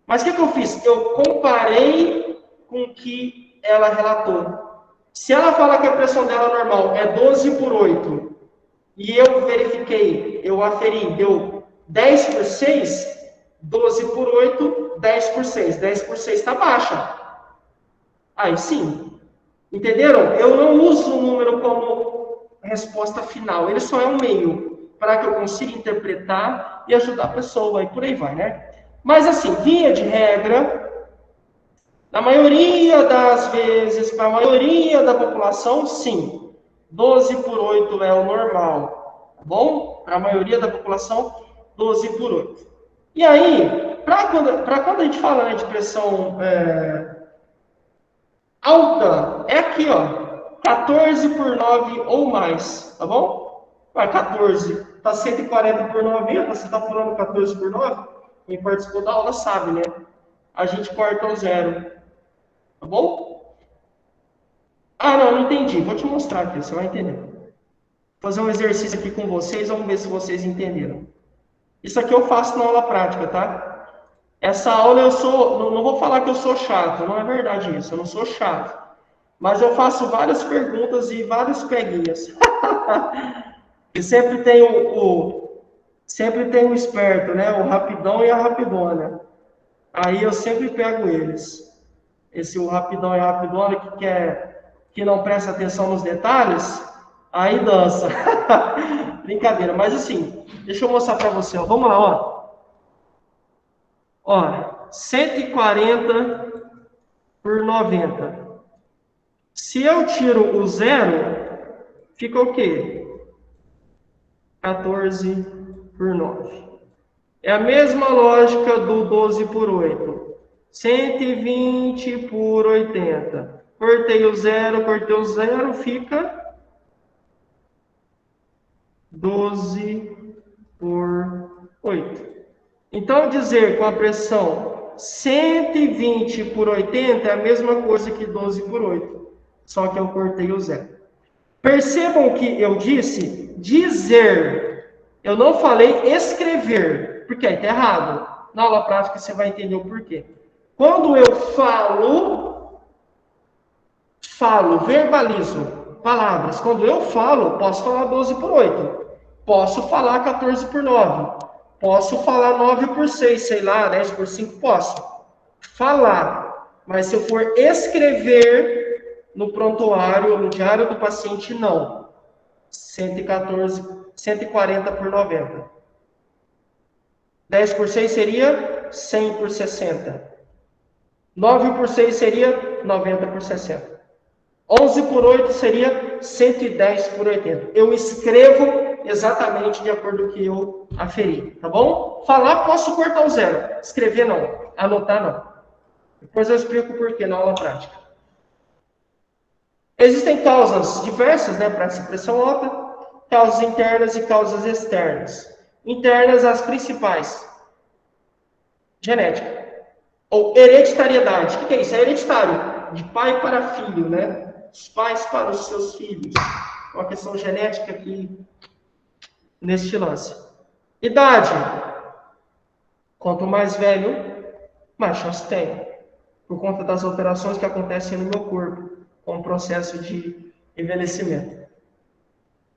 Mas o que eu fiz? Eu comparei com o que ela relatou. Se ela fala que a pressão dela normal é 12/8, e eu verifiquei, eu aferi, deu 10/6, 12/8, 10/6. 10/6 está baixa. Aí sim. Entenderam? Eu não uso o número como resposta final. Ele só é um meio para que eu consiga interpretar e ajudar a pessoa. E por aí vai, né? Mas assim, via de regra, na maioria das vezes, para a maioria da população, sim. 12/8 é o normal. Tá bom? Para a maioria da população, 12/8. E aí, para quando a gente fala, né, de pressão alta, é aqui, ó. 14/9 ou mais, tá bom? 14, tá 140/9, você tá falando 14/9? Quem participou da aula sabe, né? A gente corta o zero, tá bom? Não entendi. Vou te mostrar aqui, você vai entender. Vou fazer um exercício aqui com vocês, vamos ver se vocês entenderam. Isso aqui eu faço na aula prática, tá? Essa aula não vou falar que eu sou chato, não é verdade isso, eu não sou chato. Mas eu faço várias perguntas e vários peguinhas. E sempre tem o esperto, né? O rapidão e a rapidona. Aí eu sempre pego eles. O rapidão e a rapidona que não presta atenção nos detalhes, aí dança. Brincadeira, mas assim, deixa eu mostrar para você, ó. Vamos lá, ó. Ó, 140/90. Se eu tiro o zero, fica o quê? 14/9. É a mesma lógica do 12/8. 120/80. Cortei o zero, fica 12/8. Então, dizer com a pressão 120/80 é a mesma coisa que 12/8. Só que eu cortei o zero. Percebam que eu disse dizer. Eu não falei escrever, porque aí está errado. Na aula prática você vai entender o porquê. Quando eu falo, verbalizo palavras. Quando eu falo, posso falar 12/8. Posso falar 14/9. Posso falar 9/6, sei lá, 10/5, posso. Falar. Mas se eu for escrever no prontuário, no diário do paciente, não. 140/90. 10/6 seria 100/60. 9/6 seria 90/60. 11/8 seria 110/80. Eu escrevo exatamente de acordo com o que eu aferi, tá bom? Falar, posso cortar o zero. Escrever, não. Anotar, não. Depois eu explico o porquê na aula prática. Existem causas diversas, né, para essa pressão alta, causas internas e causas externas. Internas, as principais. Genética. Ou hereditariedade. O que é isso? É hereditário. De pai para filho, né? Os pais para os seus filhos. Uma questão genética aqui, neste lance. Idade. Quanto mais velho, mais chance tem. Por conta das alterações que acontecem no meu corpo, com o processo de envelhecimento.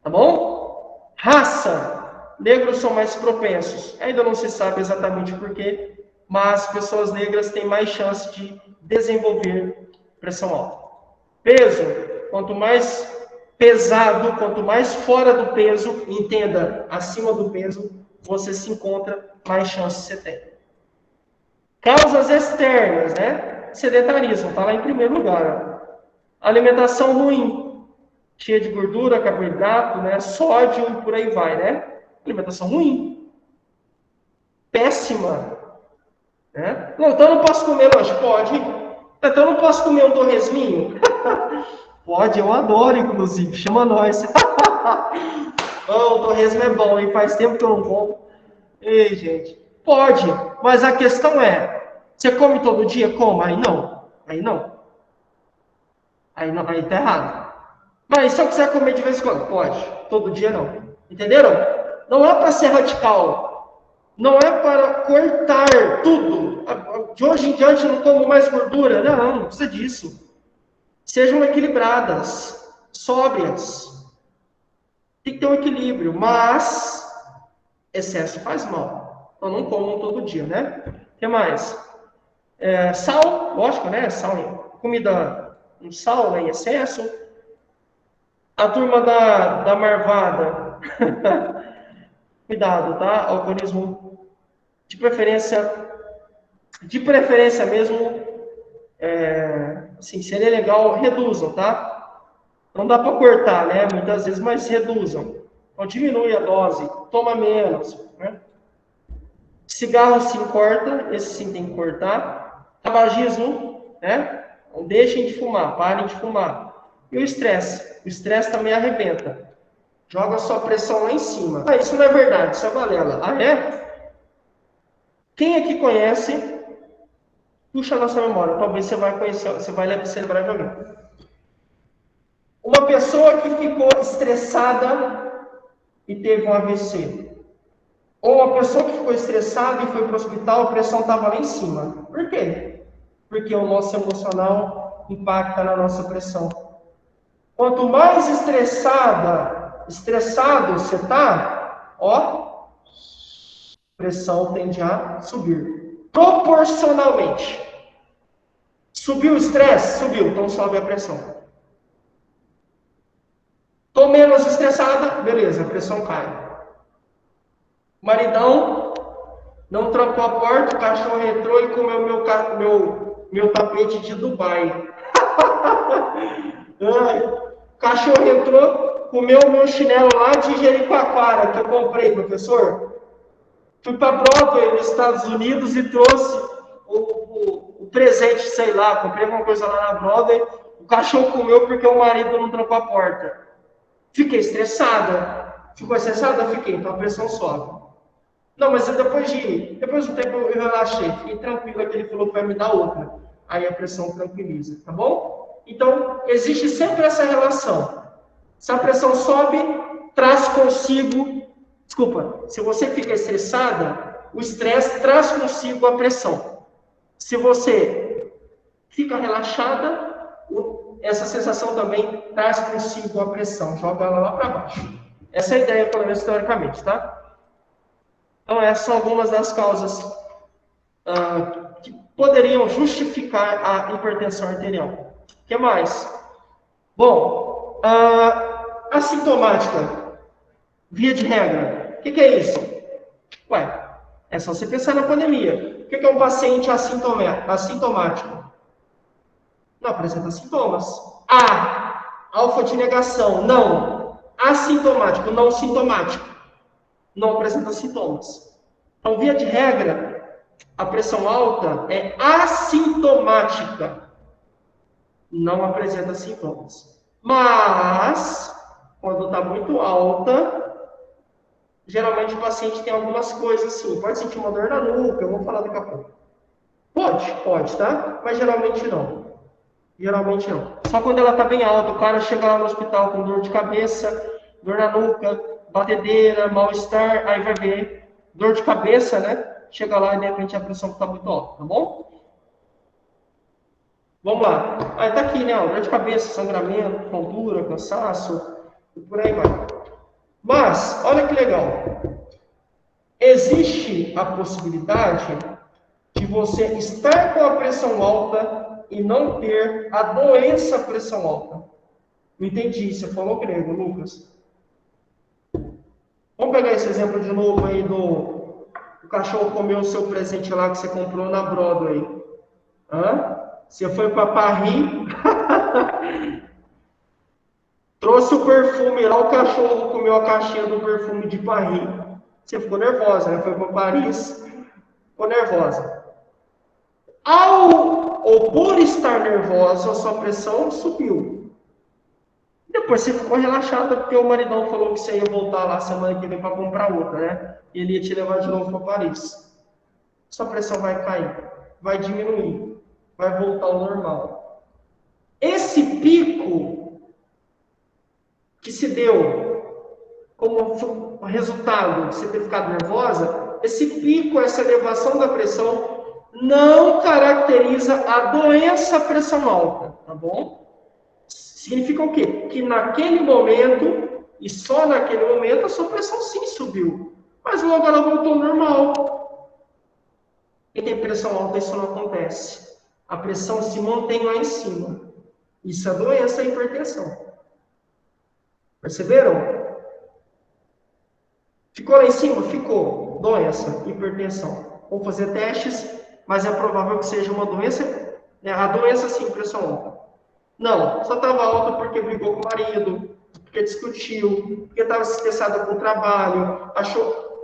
Tá bom? Raça. Negros são mais propensos. Ainda não se sabe exatamente por quê, mas pessoas negras têm mais chance de desenvolver pressão alta. Peso. Quanto mais pesado, quanto mais fora do peso, entenda, acima do peso, você se encontra, mais chance você tem. Causas externas, né? Sedentarismo, está lá em primeiro lugar. Alimentação ruim, cheia de gordura, carboidrato, né? Sódio e por aí vai, né? Alimentação ruim. Péssima. Né? Não, então eu não posso comer lanche? Pode. Então eu não posso comer um torresminho? Pode, eu adoro, inclusive. Chama nós. Oh, o torresmo é bom, hein? Faz tempo que eu não como. Ei, gente. Pode, mas a questão é, você come todo dia? Coma. Aí não. Aí não. Aí não, aí tá errado. Mas se eu quiser comer de vez em quando? Pode. Todo dia não. Entenderam? Não é para ser radical. Não é para cortar tudo. De hoje em diante eu não como mais gordura. Não precisa disso. Sejam equilibradas, sóbrias. Tem que ter um equilíbrio, mas excesso faz mal. Então não comam todo dia, né? O que mais? Sal, lógico, né? Sal, comida com sal, né, em excesso. A turma da marvada. Cuidado, tá? Alcoolismo de preferência mesmo, assim, seria legal, reduzam, tá? Não dá para cortar, né? Muitas vezes, mas reduzam. Então, diminui a dose, toma menos, né? Cigarro sim corta, esse sim tem que cortar. Tabagismo, né? Não deixem de fumar, parem de fumar. E o estresse também arrebenta. Joga a sua pressão lá em cima. Ah, isso não é verdade, isso é balela. Ah, é? Quem aqui conhece? Puxa a nossa memória, talvez você vai conhecer, você vai se lembrar de alguém. Uma pessoa que ficou estressada e teve um AVC. Ou uma pessoa que ficou estressada e foi para o hospital, a pressão estava lá em cima. Por quê? Porque o nosso emocional impacta na nossa pressão. Quanto mais estressado você está, ó, pressão tende a subir. Proporcionalmente. Subiu o estresse? Subiu, então sobe a pressão. Estou menos estressada, beleza, a pressão cai. Maridão não trancou a porta, o cachorro entrou e comeu meu tapete de Dubai. O cachorro entrou, comeu o meu chinelo lá de Jericoacoara, que eu comprei, professor. Fui para Broadway, nos Estados Unidos, e trouxe o presente, sei lá, comprei alguma coisa lá na Broadway. O cachorro comeu porque o marido não trancou a porta. Fiquei estressada. Ficou estressada? Fiquei, então a pressão sobe. Não, mas depois de um tempo eu relaxei, fiquei tranquila que ele falou que vai me dar outra. Aí a pressão tranquiliza, tá bom? Então, existe sempre essa relação. Se a pressão sobe, traz consigo... Desculpa, se você fica estressada, o estresse traz consigo a pressão. Se você fica relaxada, essa sensação também traz consigo a pressão, joga ela lá para baixo. Essa é a ideia, pelo menos teoricamente, tá? Então, essas são algumas das causas que poderiam justificar a hipertensão arterial. O que mais? Bom, assintomática, via de regra. O que é isso? Ué, é só você pensar na pandemia. O que é um paciente assintomático? Não apresenta sintomas. Alfa de negação. Não. Assintomático, não sintomático. Não apresenta sintomas. Então, via de regra, a pressão alta é assintomática. Não apresenta sintomas. Mas, quando está muito alta, geralmente o paciente tem algumas coisas assim. Pode sentir uma dor na nuca, eu vou falar daqui a pouco. Pode, tá? Mas geralmente não. Geralmente não. Só quando ela está bem alta, o cara chega lá no hospital com dor de cabeça, dor na nuca, batedeira, mal-estar, aí vai ver dor de cabeça, né? Chega lá e de repente a pressão está muito alta, tá bom? Vamos lá. Aí tá aqui, né? Dor de cabeça, sangramento, tontura, cansaço, e por aí vai. Mas, olha que legal. Existe a possibilidade de você estar com a pressão alta e não ter a doença pressão alta. Não entendi, você falou grego, Lucas. Vamos pegar esse exemplo de novo aí do o cachorro comeu o seu presente lá que você comprou na Broadway. Você foi para Paris, trouxe o perfume lá, o cachorro comeu a caixinha do perfume de Paris. Você ficou nervosa, né? Foi para Paris, ficou nervosa. Ou por estar nervosa, a sua pressão subiu. Depois você ficou relaxada porque o maridão falou que você ia voltar lá semana que vem para comprar outra, né? E ele ia te levar de novo para Paris. Sua pressão vai cair, vai diminuir, vai voltar ao normal. Esse pico que se deu como resultado de você ter ficado nervosa, esse pico, essa elevação da pressão, não caracteriza a doença pressão alta, tá bom? Significa o quê? Que naquele momento, e só naquele momento, a sua pressão sim subiu. Mas logo ela voltou ao normal. Quem tem pressão alta, isso não acontece. A pressão se mantém lá em cima. Isso é doença, é hipertensão. Perceberam? Ficou lá em cima? Ficou. Doença, hipertensão. Vou fazer testes, mas é provável que seja uma doença. A doença sim, pressão alta. Não, só estava alta porque brigou com o marido, porque discutiu, porque estava estressada com o trabalho,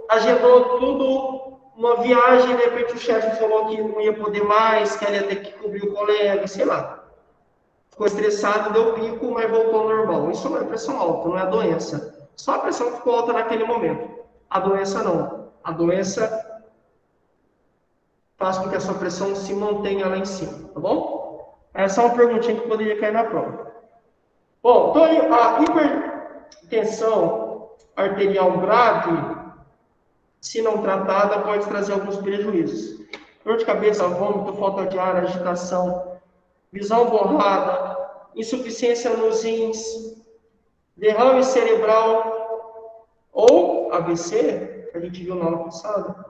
agendou tudo, uma viagem, de repente o chefe falou que não ia poder mais, que ela ia ter que cobrir o colega, sei lá. Ficou estressado, deu pico, mas voltou ao normal. Isso não é pressão alta, não é doença. Só a pressão ficou alta naquele momento. A doença não. A doença faz com que a sua pressão se mantenha lá em cima, tá bom? Essa é uma perguntinha que poderia cair na prova. Bom, então a hipertensão arterial grave, se não tratada, pode trazer alguns prejuízos. Dor de cabeça, vômito, falta de ar, agitação, visão borrada, insuficiência nos rins, derrame cerebral ou AVC, que a gente viu na aula passada,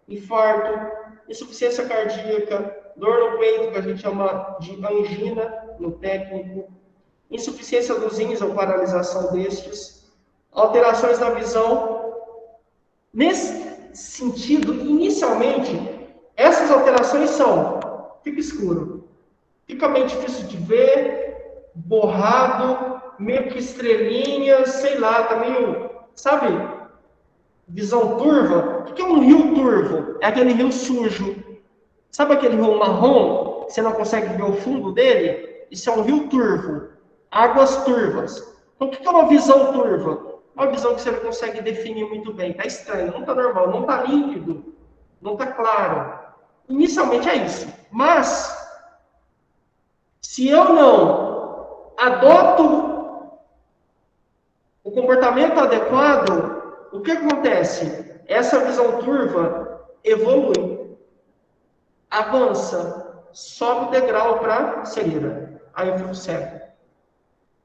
infarto, insuficiência cardíaca, dor no peito, que a gente chama de angina no técnico, insuficiência dos rins ou paralisação destes, alterações na visão. Nesse sentido, inicialmente, essas alterações são: fica escuro, fica meio difícil de ver, borrado, meio que estrelinhas, sei lá, tá meio, sabe, visão turva. O que é um rio turvo? É aquele rio sujo. Sabe aquele rio marrom, que você não consegue ver o fundo dele? Isso é um rio turvo. Águas turvas. Então, o que é uma visão turva? Uma visão que você não consegue definir muito bem. Está estranho, não está normal, não está límpido, não está claro. Inicialmente é isso. Mas, se eu não adoto o comportamento adequado, o que acontece? Essa visão turva evolui, avança, sobe o degrau para cegueira. Aí eu fico cego.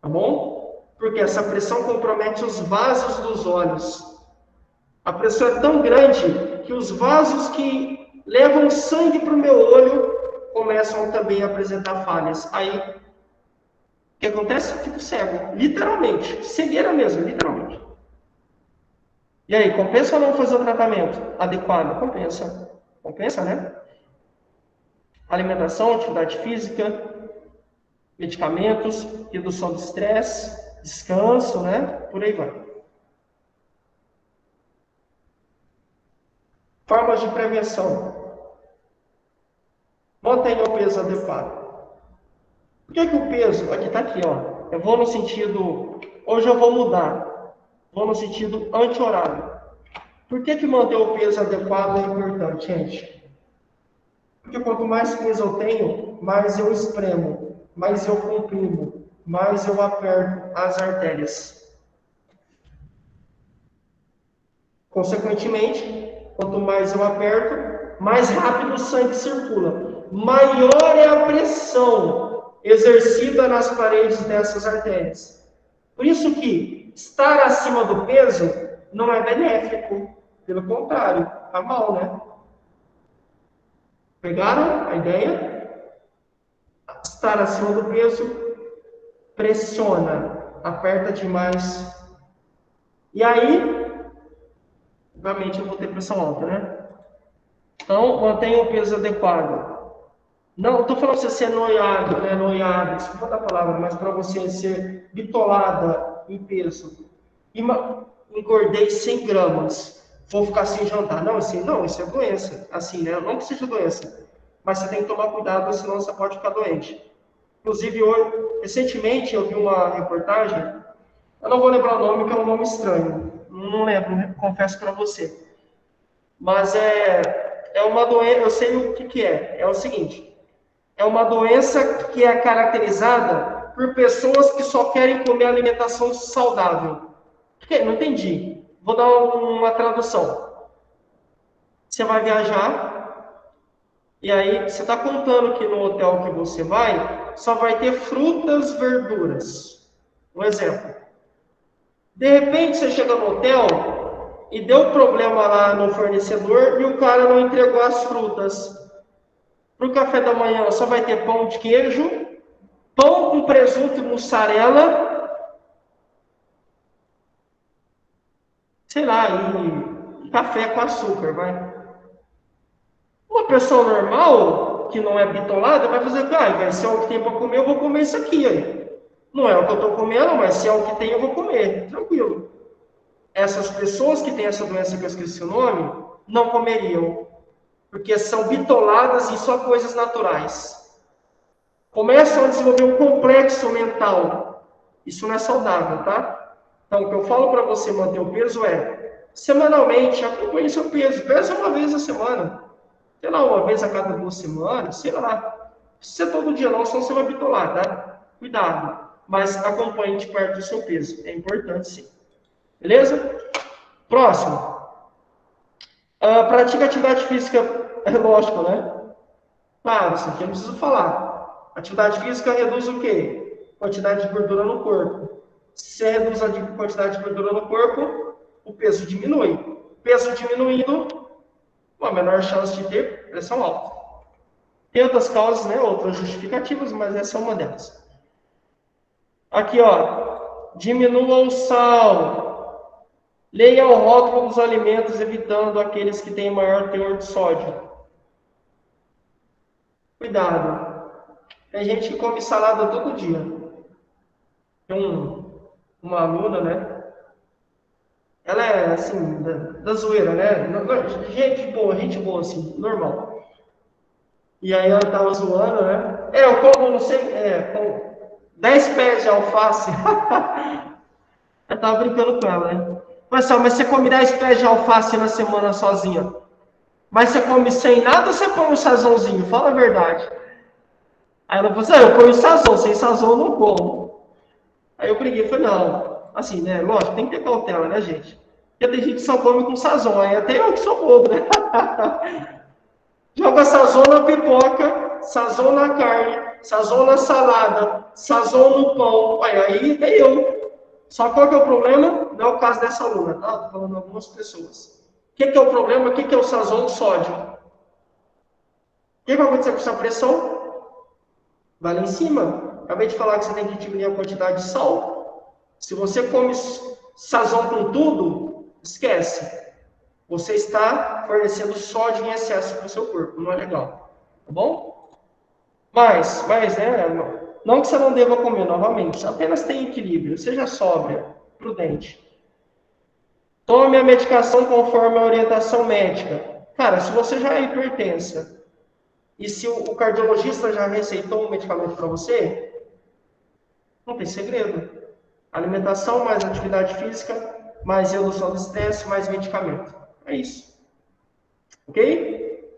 Tá bom? Porque essa pressão compromete os vasos dos olhos. A pressão é tão grande que os vasos que levam sangue para o meu olho começam também a apresentar falhas. Aí, o que acontece? Eu fico cego. Literalmente. Cegueira mesmo, literalmente. E aí, compensa ou não fazer o tratamento adequado? Compensa. Compensa, né? Alimentação, atividade física, medicamentos, redução do estresse, descanso, né? Por aí vai. Formas de prevenção. Mantenha o peso adequado. Por que o peso, aqui está aqui, ó. Eu vou no sentido, hoje eu vou mudar. Vou no sentido anti-horário. Por que manter o peso adequado é importante, gente? Porque quanto mais peso eu tenho, mais eu espremo, mais eu comprimo, mais eu aperto as artérias. Consequentemente, quanto mais eu aperto, mais rápido o sangue circula. Maior é a pressão exercida nas paredes dessas artérias. Por isso que estar acima do peso não é benéfico. Pelo contrário, tá mal, né? Pegaram a ideia? Estar acima do peso pressiona, aperta demais. E aí, obviamente eu vou ter pressão alta, né? Então, mantenha o peso adequado. Não, estou falando para você ser noiado, né? Noiado, desculpa a palavra, mas para você ser bitolada em peso. Engordei 100 gramas, vou ficar sem jantar. Não, assim, não, isso é doença. Assim, né? Não que seja doença, mas você tem que tomar cuidado, senão você pode ficar doente. Inclusive, hoje, recentemente eu vi uma reportagem, eu não vou lembrar o nome, que é um nome estranho. Não lembro, confesso para você. Mas é uma doença, eu sei o que é. É o seguinte, é uma doença que é caracterizada por pessoas que só querem comer alimentação saudável. Não entendi. Vou dar uma tradução. Você vai viajar, e aí você está contando que no hotel que você vai, só vai ter frutas, verduras. Um exemplo. De repente você chega no hotel e deu problema lá no fornecedor e o cara não entregou as frutas. Para o café da manhã só vai ter pão de queijo, pão com presunto e mussarela, sei lá, e café com açúcar, vai. Uma pessoa normal, que não é bitolada, vai fazer, vai ser o que tem para comer, eu vou comer isso aqui. Aí. Não é o que eu estou comendo, mas se é o que tem, eu vou comer. Tranquilo. Essas pessoas que têm essa doença que eu esqueci o nome, não comeriam. Porque são bitoladas em só coisas naturais. Começam a desenvolver um complexo mental. Isso não é saudável, tá? Então, o que eu falo para você manter o peso é, semanalmente, acompanhe seu peso. Pesa uma vez a semana. Sei lá, uma vez a cada 2 semanas, sei lá. Se você todo dia não, senão você vai bitolar, tá? Cuidado. Mas acompanhe de perto o seu peso. É importante, sim. Beleza? Próximo. Pratica atividade física, é lógico, né? Claro, isso aqui eu não preciso falar. Atividade física reduz o quê? Quantidade de gordura no corpo. Se reduz a quantidade de gordura no corpo, o peso diminui. Peso diminuindo, uma menor chance de ter pressão alta. Tem outras causas, né? Outras justificativas, mas essa é uma delas. Aqui, ó. Diminua o sal. Leia o rótulo dos alimentos, evitando aqueles que têm maior teor de sódio. Cuidado. Tem gente que come salada todo dia. Tem uma aluna, né? Ela é, assim, da zoeira, né? Gente boa, assim, normal. E aí ela tava zoando, né? Eu como, não sei, com 10 pés de alface. Eu tava brincando com ela, né? Mas você come 10 pés de alface na semana sozinha? Mas você come sem nada ou você come um sazãozinho? Fala a verdade. Aí ela falou assim, eu ponho sazão, sem sazão eu não como. Aí eu briguei, falei, não, assim, né, lógico, tem que ter cautela, né, gente? Porque tem gente que só come com sazão, aí até eu que sou bobo, né? Joga sazão na pipoca, sazão na carne, sazão na salada, sazão no pão, aí tem eu. Só qual que é o problema? Não é o caso dessa aluna, tá? Estou falando de algumas pessoas. O que é o problema? O que é o sazão do sódio? O que vai acontecer com essa pressão? Vai lá em cima. Acabei de falar que você tem que diminuir a quantidade de sal. Se você come sazão com tudo, esquece. Você está fornecendo sódio em excesso para o seu corpo. Não é legal. Tá bom? Mas né, não que você não deva comer novamente. Apenas tenha equilíbrio. Seja sóbria, prudente. Tome a medicação conforme a orientação médica. Cara, se você já é hipertensa, e se o cardiologista já receitou um medicamento para você, não tem segredo. Alimentação, mais atividade física, mais redução do estresse, mais medicamento. É isso. Ok?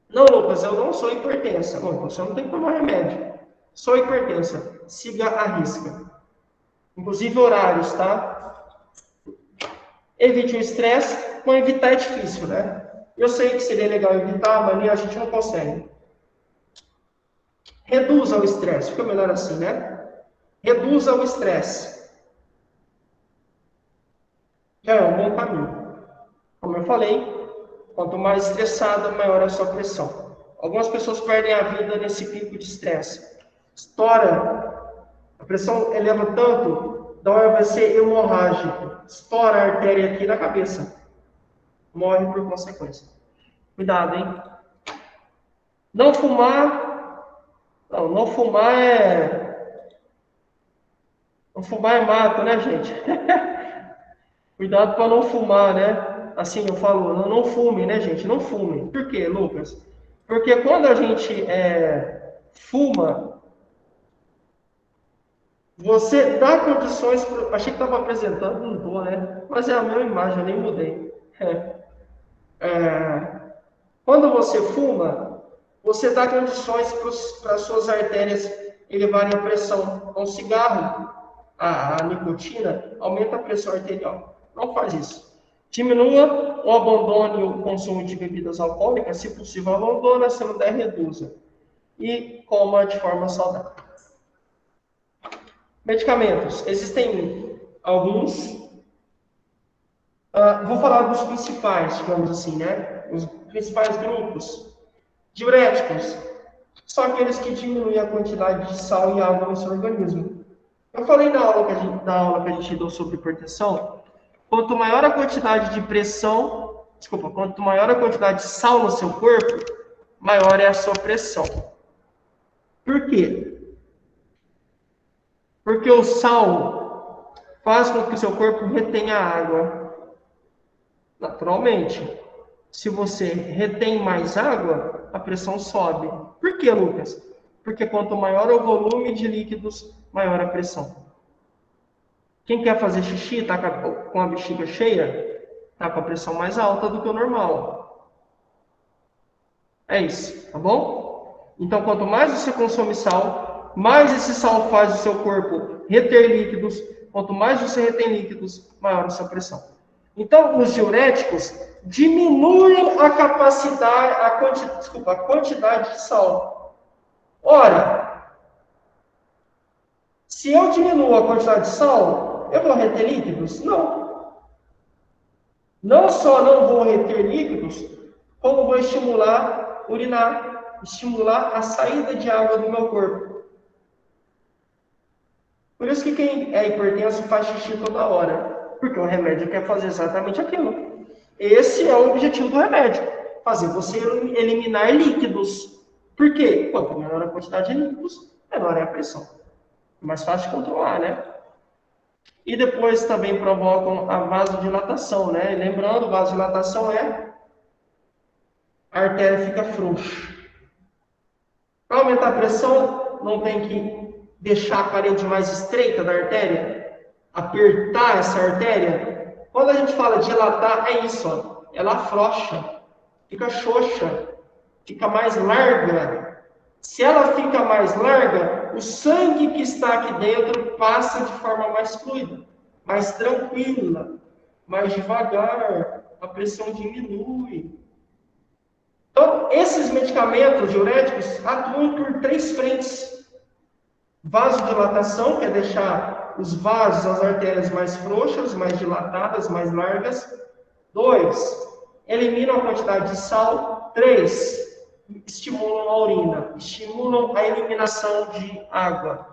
Não, Lucas, eu não sou hipertensa. Não, você não tem que tomar remédio. Sou hipertensa. Siga a risca. Inclusive horários, tá? Evite o estresse. Bom, evitar é difícil, né? Eu sei que seria legal evitar, mas a gente não consegue. Reduza o estresse. Fica melhor assim, né? Reduza o estresse. Já é um bom caminho. Como eu falei, quanto mais estressada, maior é a sua pressão. Algumas pessoas perdem a vida nesse pico de estresse. Estoura. A pressão eleva tanto, então vai ser hemorrágico. Estoura a artéria aqui na cabeça. morre por consequência. Cuidado, hein? Não fumar. Não fumar é. Não fumar é mato, né, gente? Cuidado para não fumar, né? Assim eu falo, não fume, né, gente? Não fume. Por quê, Lucas? Porque quando a gente fuma, você dá condições. Achei que estava apresentando, não estou, né? Mas é a mesma imagem, eu nem mudei. Quando você fuma, você dá condições para as suas artérias elevarem a pressão. Um cigarro, a nicotina, aumenta a pressão arterial. Não faz isso. Diminua ou abandone o consumo de bebidas alcoólicas, se possível abandona, se não der, reduza. E coma de forma saudável. Medicamentos. Existem alguns. Vou falar dos principais, digamos assim, né? Os principais grupos. Diuréticos. São aqueles que diminuem a quantidade de sal e água no seu organismo. Eu falei na aula que a gente deu sobre hipertensão. Quanto maior a quantidade de pressão, quanto maior a quantidade de sal no seu corpo, maior é a sua pressão. Por quê? Porque o sal faz com que o seu corpo retenha água. Naturalmente. Se você retém mais água, a pressão sobe. Por quê, Lucas? Porque quanto maior o volume de líquidos, maior a pressão. Quem quer fazer xixi, está com a bexiga cheia, está com a pressão mais alta do que o normal. É isso, tá bom? Então, quanto mais você consome sal, mais esse sal faz o seu corpo reter líquidos. Quanto mais você retém líquidos, maior a sua pressão. Então, os diuréticos diminuem a quantidade de sal. Ora, se eu diminuo a quantidade de sal, eu vou reter líquidos? Não. Não só não vou reter líquidos, como vou urinar, estimular a saída de água do meu corpo. Por isso que quem é hipertenso faz xixi toda hora. Porque o remédio quer fazer exatamente aquilo. Esse é o objetivo do remédio. Fazer você eliminar líquidos. Por quê? Quanto menor a quantidade de líquidos, menor é a pressão. É mais fácil de controlar, né? E depois também provocam a vasodilatação, né? Lembrando, vasodilatação a artéria fica frouxa. Para aumentar a pressão, não tem que deixar a parede mais estreita da artéria, apertar essa artéria. Quando a gente fala dilatar, é isso, ó. Ela afrouxa, fica xoxa, fica mais larga. Se ela fica mais larga, o sangue que está aqui dentro passa de forma mais fluida, mais tranquila, mais devagar, a pressão diminui. Então, esses medicamentos diuréticos atuam por 3 frentes. Vasodilatação, que é deixar os vasos, as artérias mais frouxas, mais dilatadas, mais largas. 2, eliminam a quantidade de sal. 3, estimulam a urina, estimulam a eliminação de água.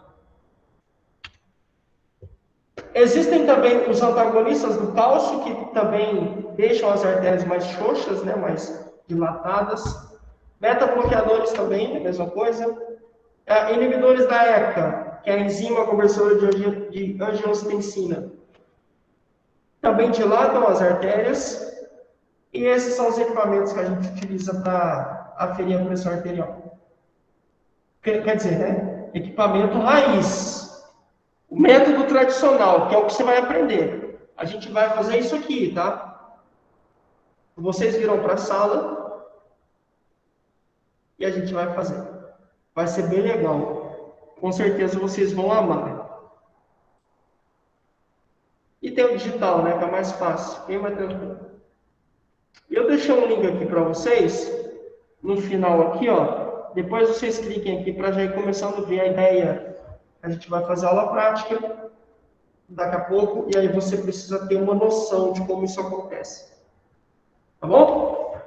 Existem também os antagonistas do cálcio, que também deixam as artérias mais xoxas, né, mais dilatadas. Beta-bloqueadores também, a mesma coisa. Inibidores da ECA, que é a enzima conversora de angiotensina, também dilatam as artérias. E esses são os equipamentos que a gente utiliza para aferir a pressão arterial. Quer dizer, né? Equipamento raiz. O método tradicional, que é o que você vai aprender. A gente vai fazer isso aqui, tá? Vocês virão para a sala e a gente vai fazer. Vai ser bem legal. Com certeza vocês vão amar. E tem o digital, né? Que é mais fácil. Bem mais tranquilo. Eu deixei um link aqui para vocês. No final aqui, ó. Depois vocês cliquem aqui para já ir começando a ver a ideia. A gente vai fazer aula prática daqui a pouco. E aí você precisa ter uma noção de como isso acontece. Tá bom?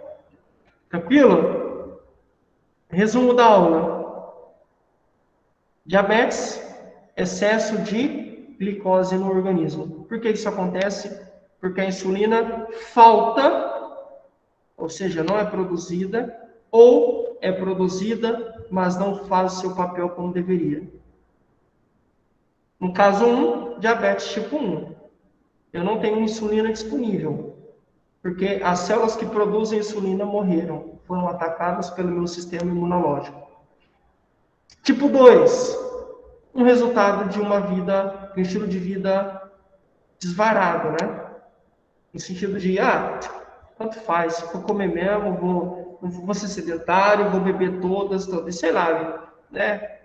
Tranquilo? Resumo da aula. Diabetes, excesso de glicose no organismo. Por que isso acontece? Porque a insulina falta ou seja, não é produzida, ou é produzida, mas não faz o seu papel como deveria. No caso 1, diabetes tipo 1. Eu não tenho insulina disponível, porque as células que produzem insulina morreram, foram atacadas pelo meu sistema imunológico. Tipo 2, um resultado de uma vida, de um estilo de vida desvarado, né? No sentido de, tanto faz, se for comer mesmo, vou ser sedentário, vou beber todas, sei lá, né?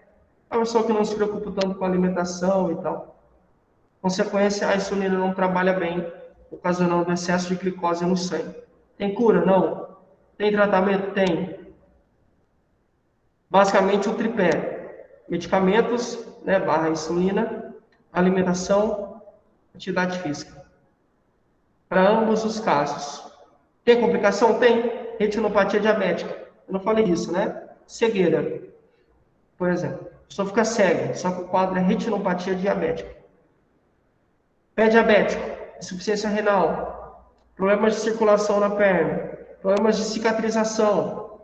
É uma pessoa que não se preocupa tanto com a alimentação e tal. Consequência, a insulina não trabalha bem, ocasionando excesso de glicose no sangue. Tem cura? Não. Tem tratamento? Tem. Basicamente o tripé. Medicamentos, né, barra insulina, alimentação, atividade física. Para ambos os casos. Tem complicação? Tem. Retinopatia diabética. Eu não falei isso, né? Cegueira, por exemplo. A pessoa fica cega, só que o quadro é retinopatia diabética. Pé diabético, insuficiência renal, problemas de circulação na perna, problemas de cicatrização,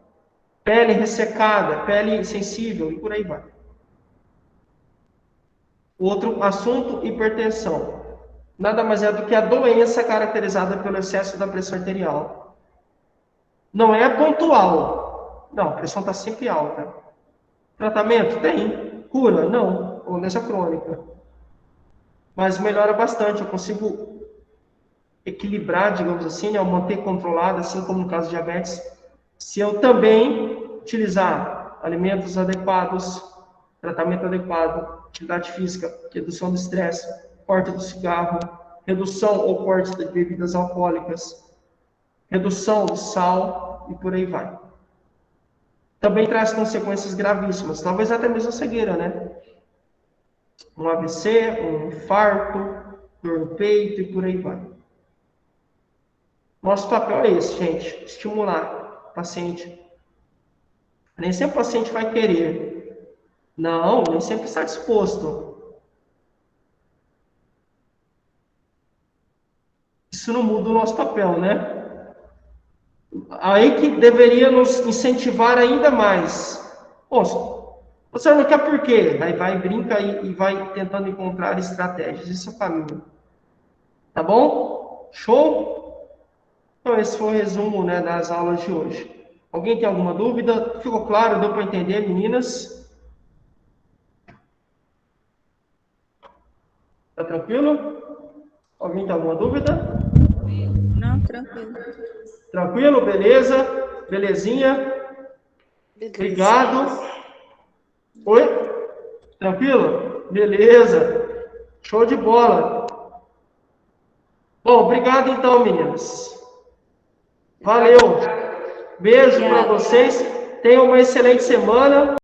pele ressecada, pele sensível e por aí vai. Outro assunto, hipertensão. Nada mais é do que a doença caracterizada pelo excesso da pressão arterial. Não é pontual. Não, a pressão está sempre alta. Tratamento? Tem. Cura? Não. Ou doença crônica. Mas melhora bastante. Eu consigo equilibrar, digamos assim, né? Manter controlado, assim como no caso de diabetes. Se eu também utilizar alimentos adequados, tratamento adequado, atividade física, redução do estresse, corte do cigarro, redução ou corte de bebidas alcoólicas, redução do sal e por aí vai. Também traz consequências gravíssimas, talvez até mesmo a cegueira, né? Um AVC, um infarto, dor no peito e por aí vai. Nosso papel é esse, gente, estimular o paciente. Nem sempre o paciente vai querer. Não, nem sempre está disposto. Isso não muda o nosso papel, né? Aí que deveria nos incentivar ainda mais. Pô, você não quer por quê? Aí vai, brinca e vai tentando encontrar estratégias. Esse é o caminho. Tá bom? Show? Então, esse foi o resumo, né, das aulas de hoje. Alguém tem alguma dúvida? Ficou claro? Deu para entender, meninas? Tá tranquilo? Alguém tem alguma dúvida? Não, tranquilo. Tranquilo? Beleza? Belezinha? Obrigado. Oi? Tranquilo? Beleza. Show de bola. Bom, obrigado então, meninas. Valeu. Beijo para vocês. Tenham uma excelente semana.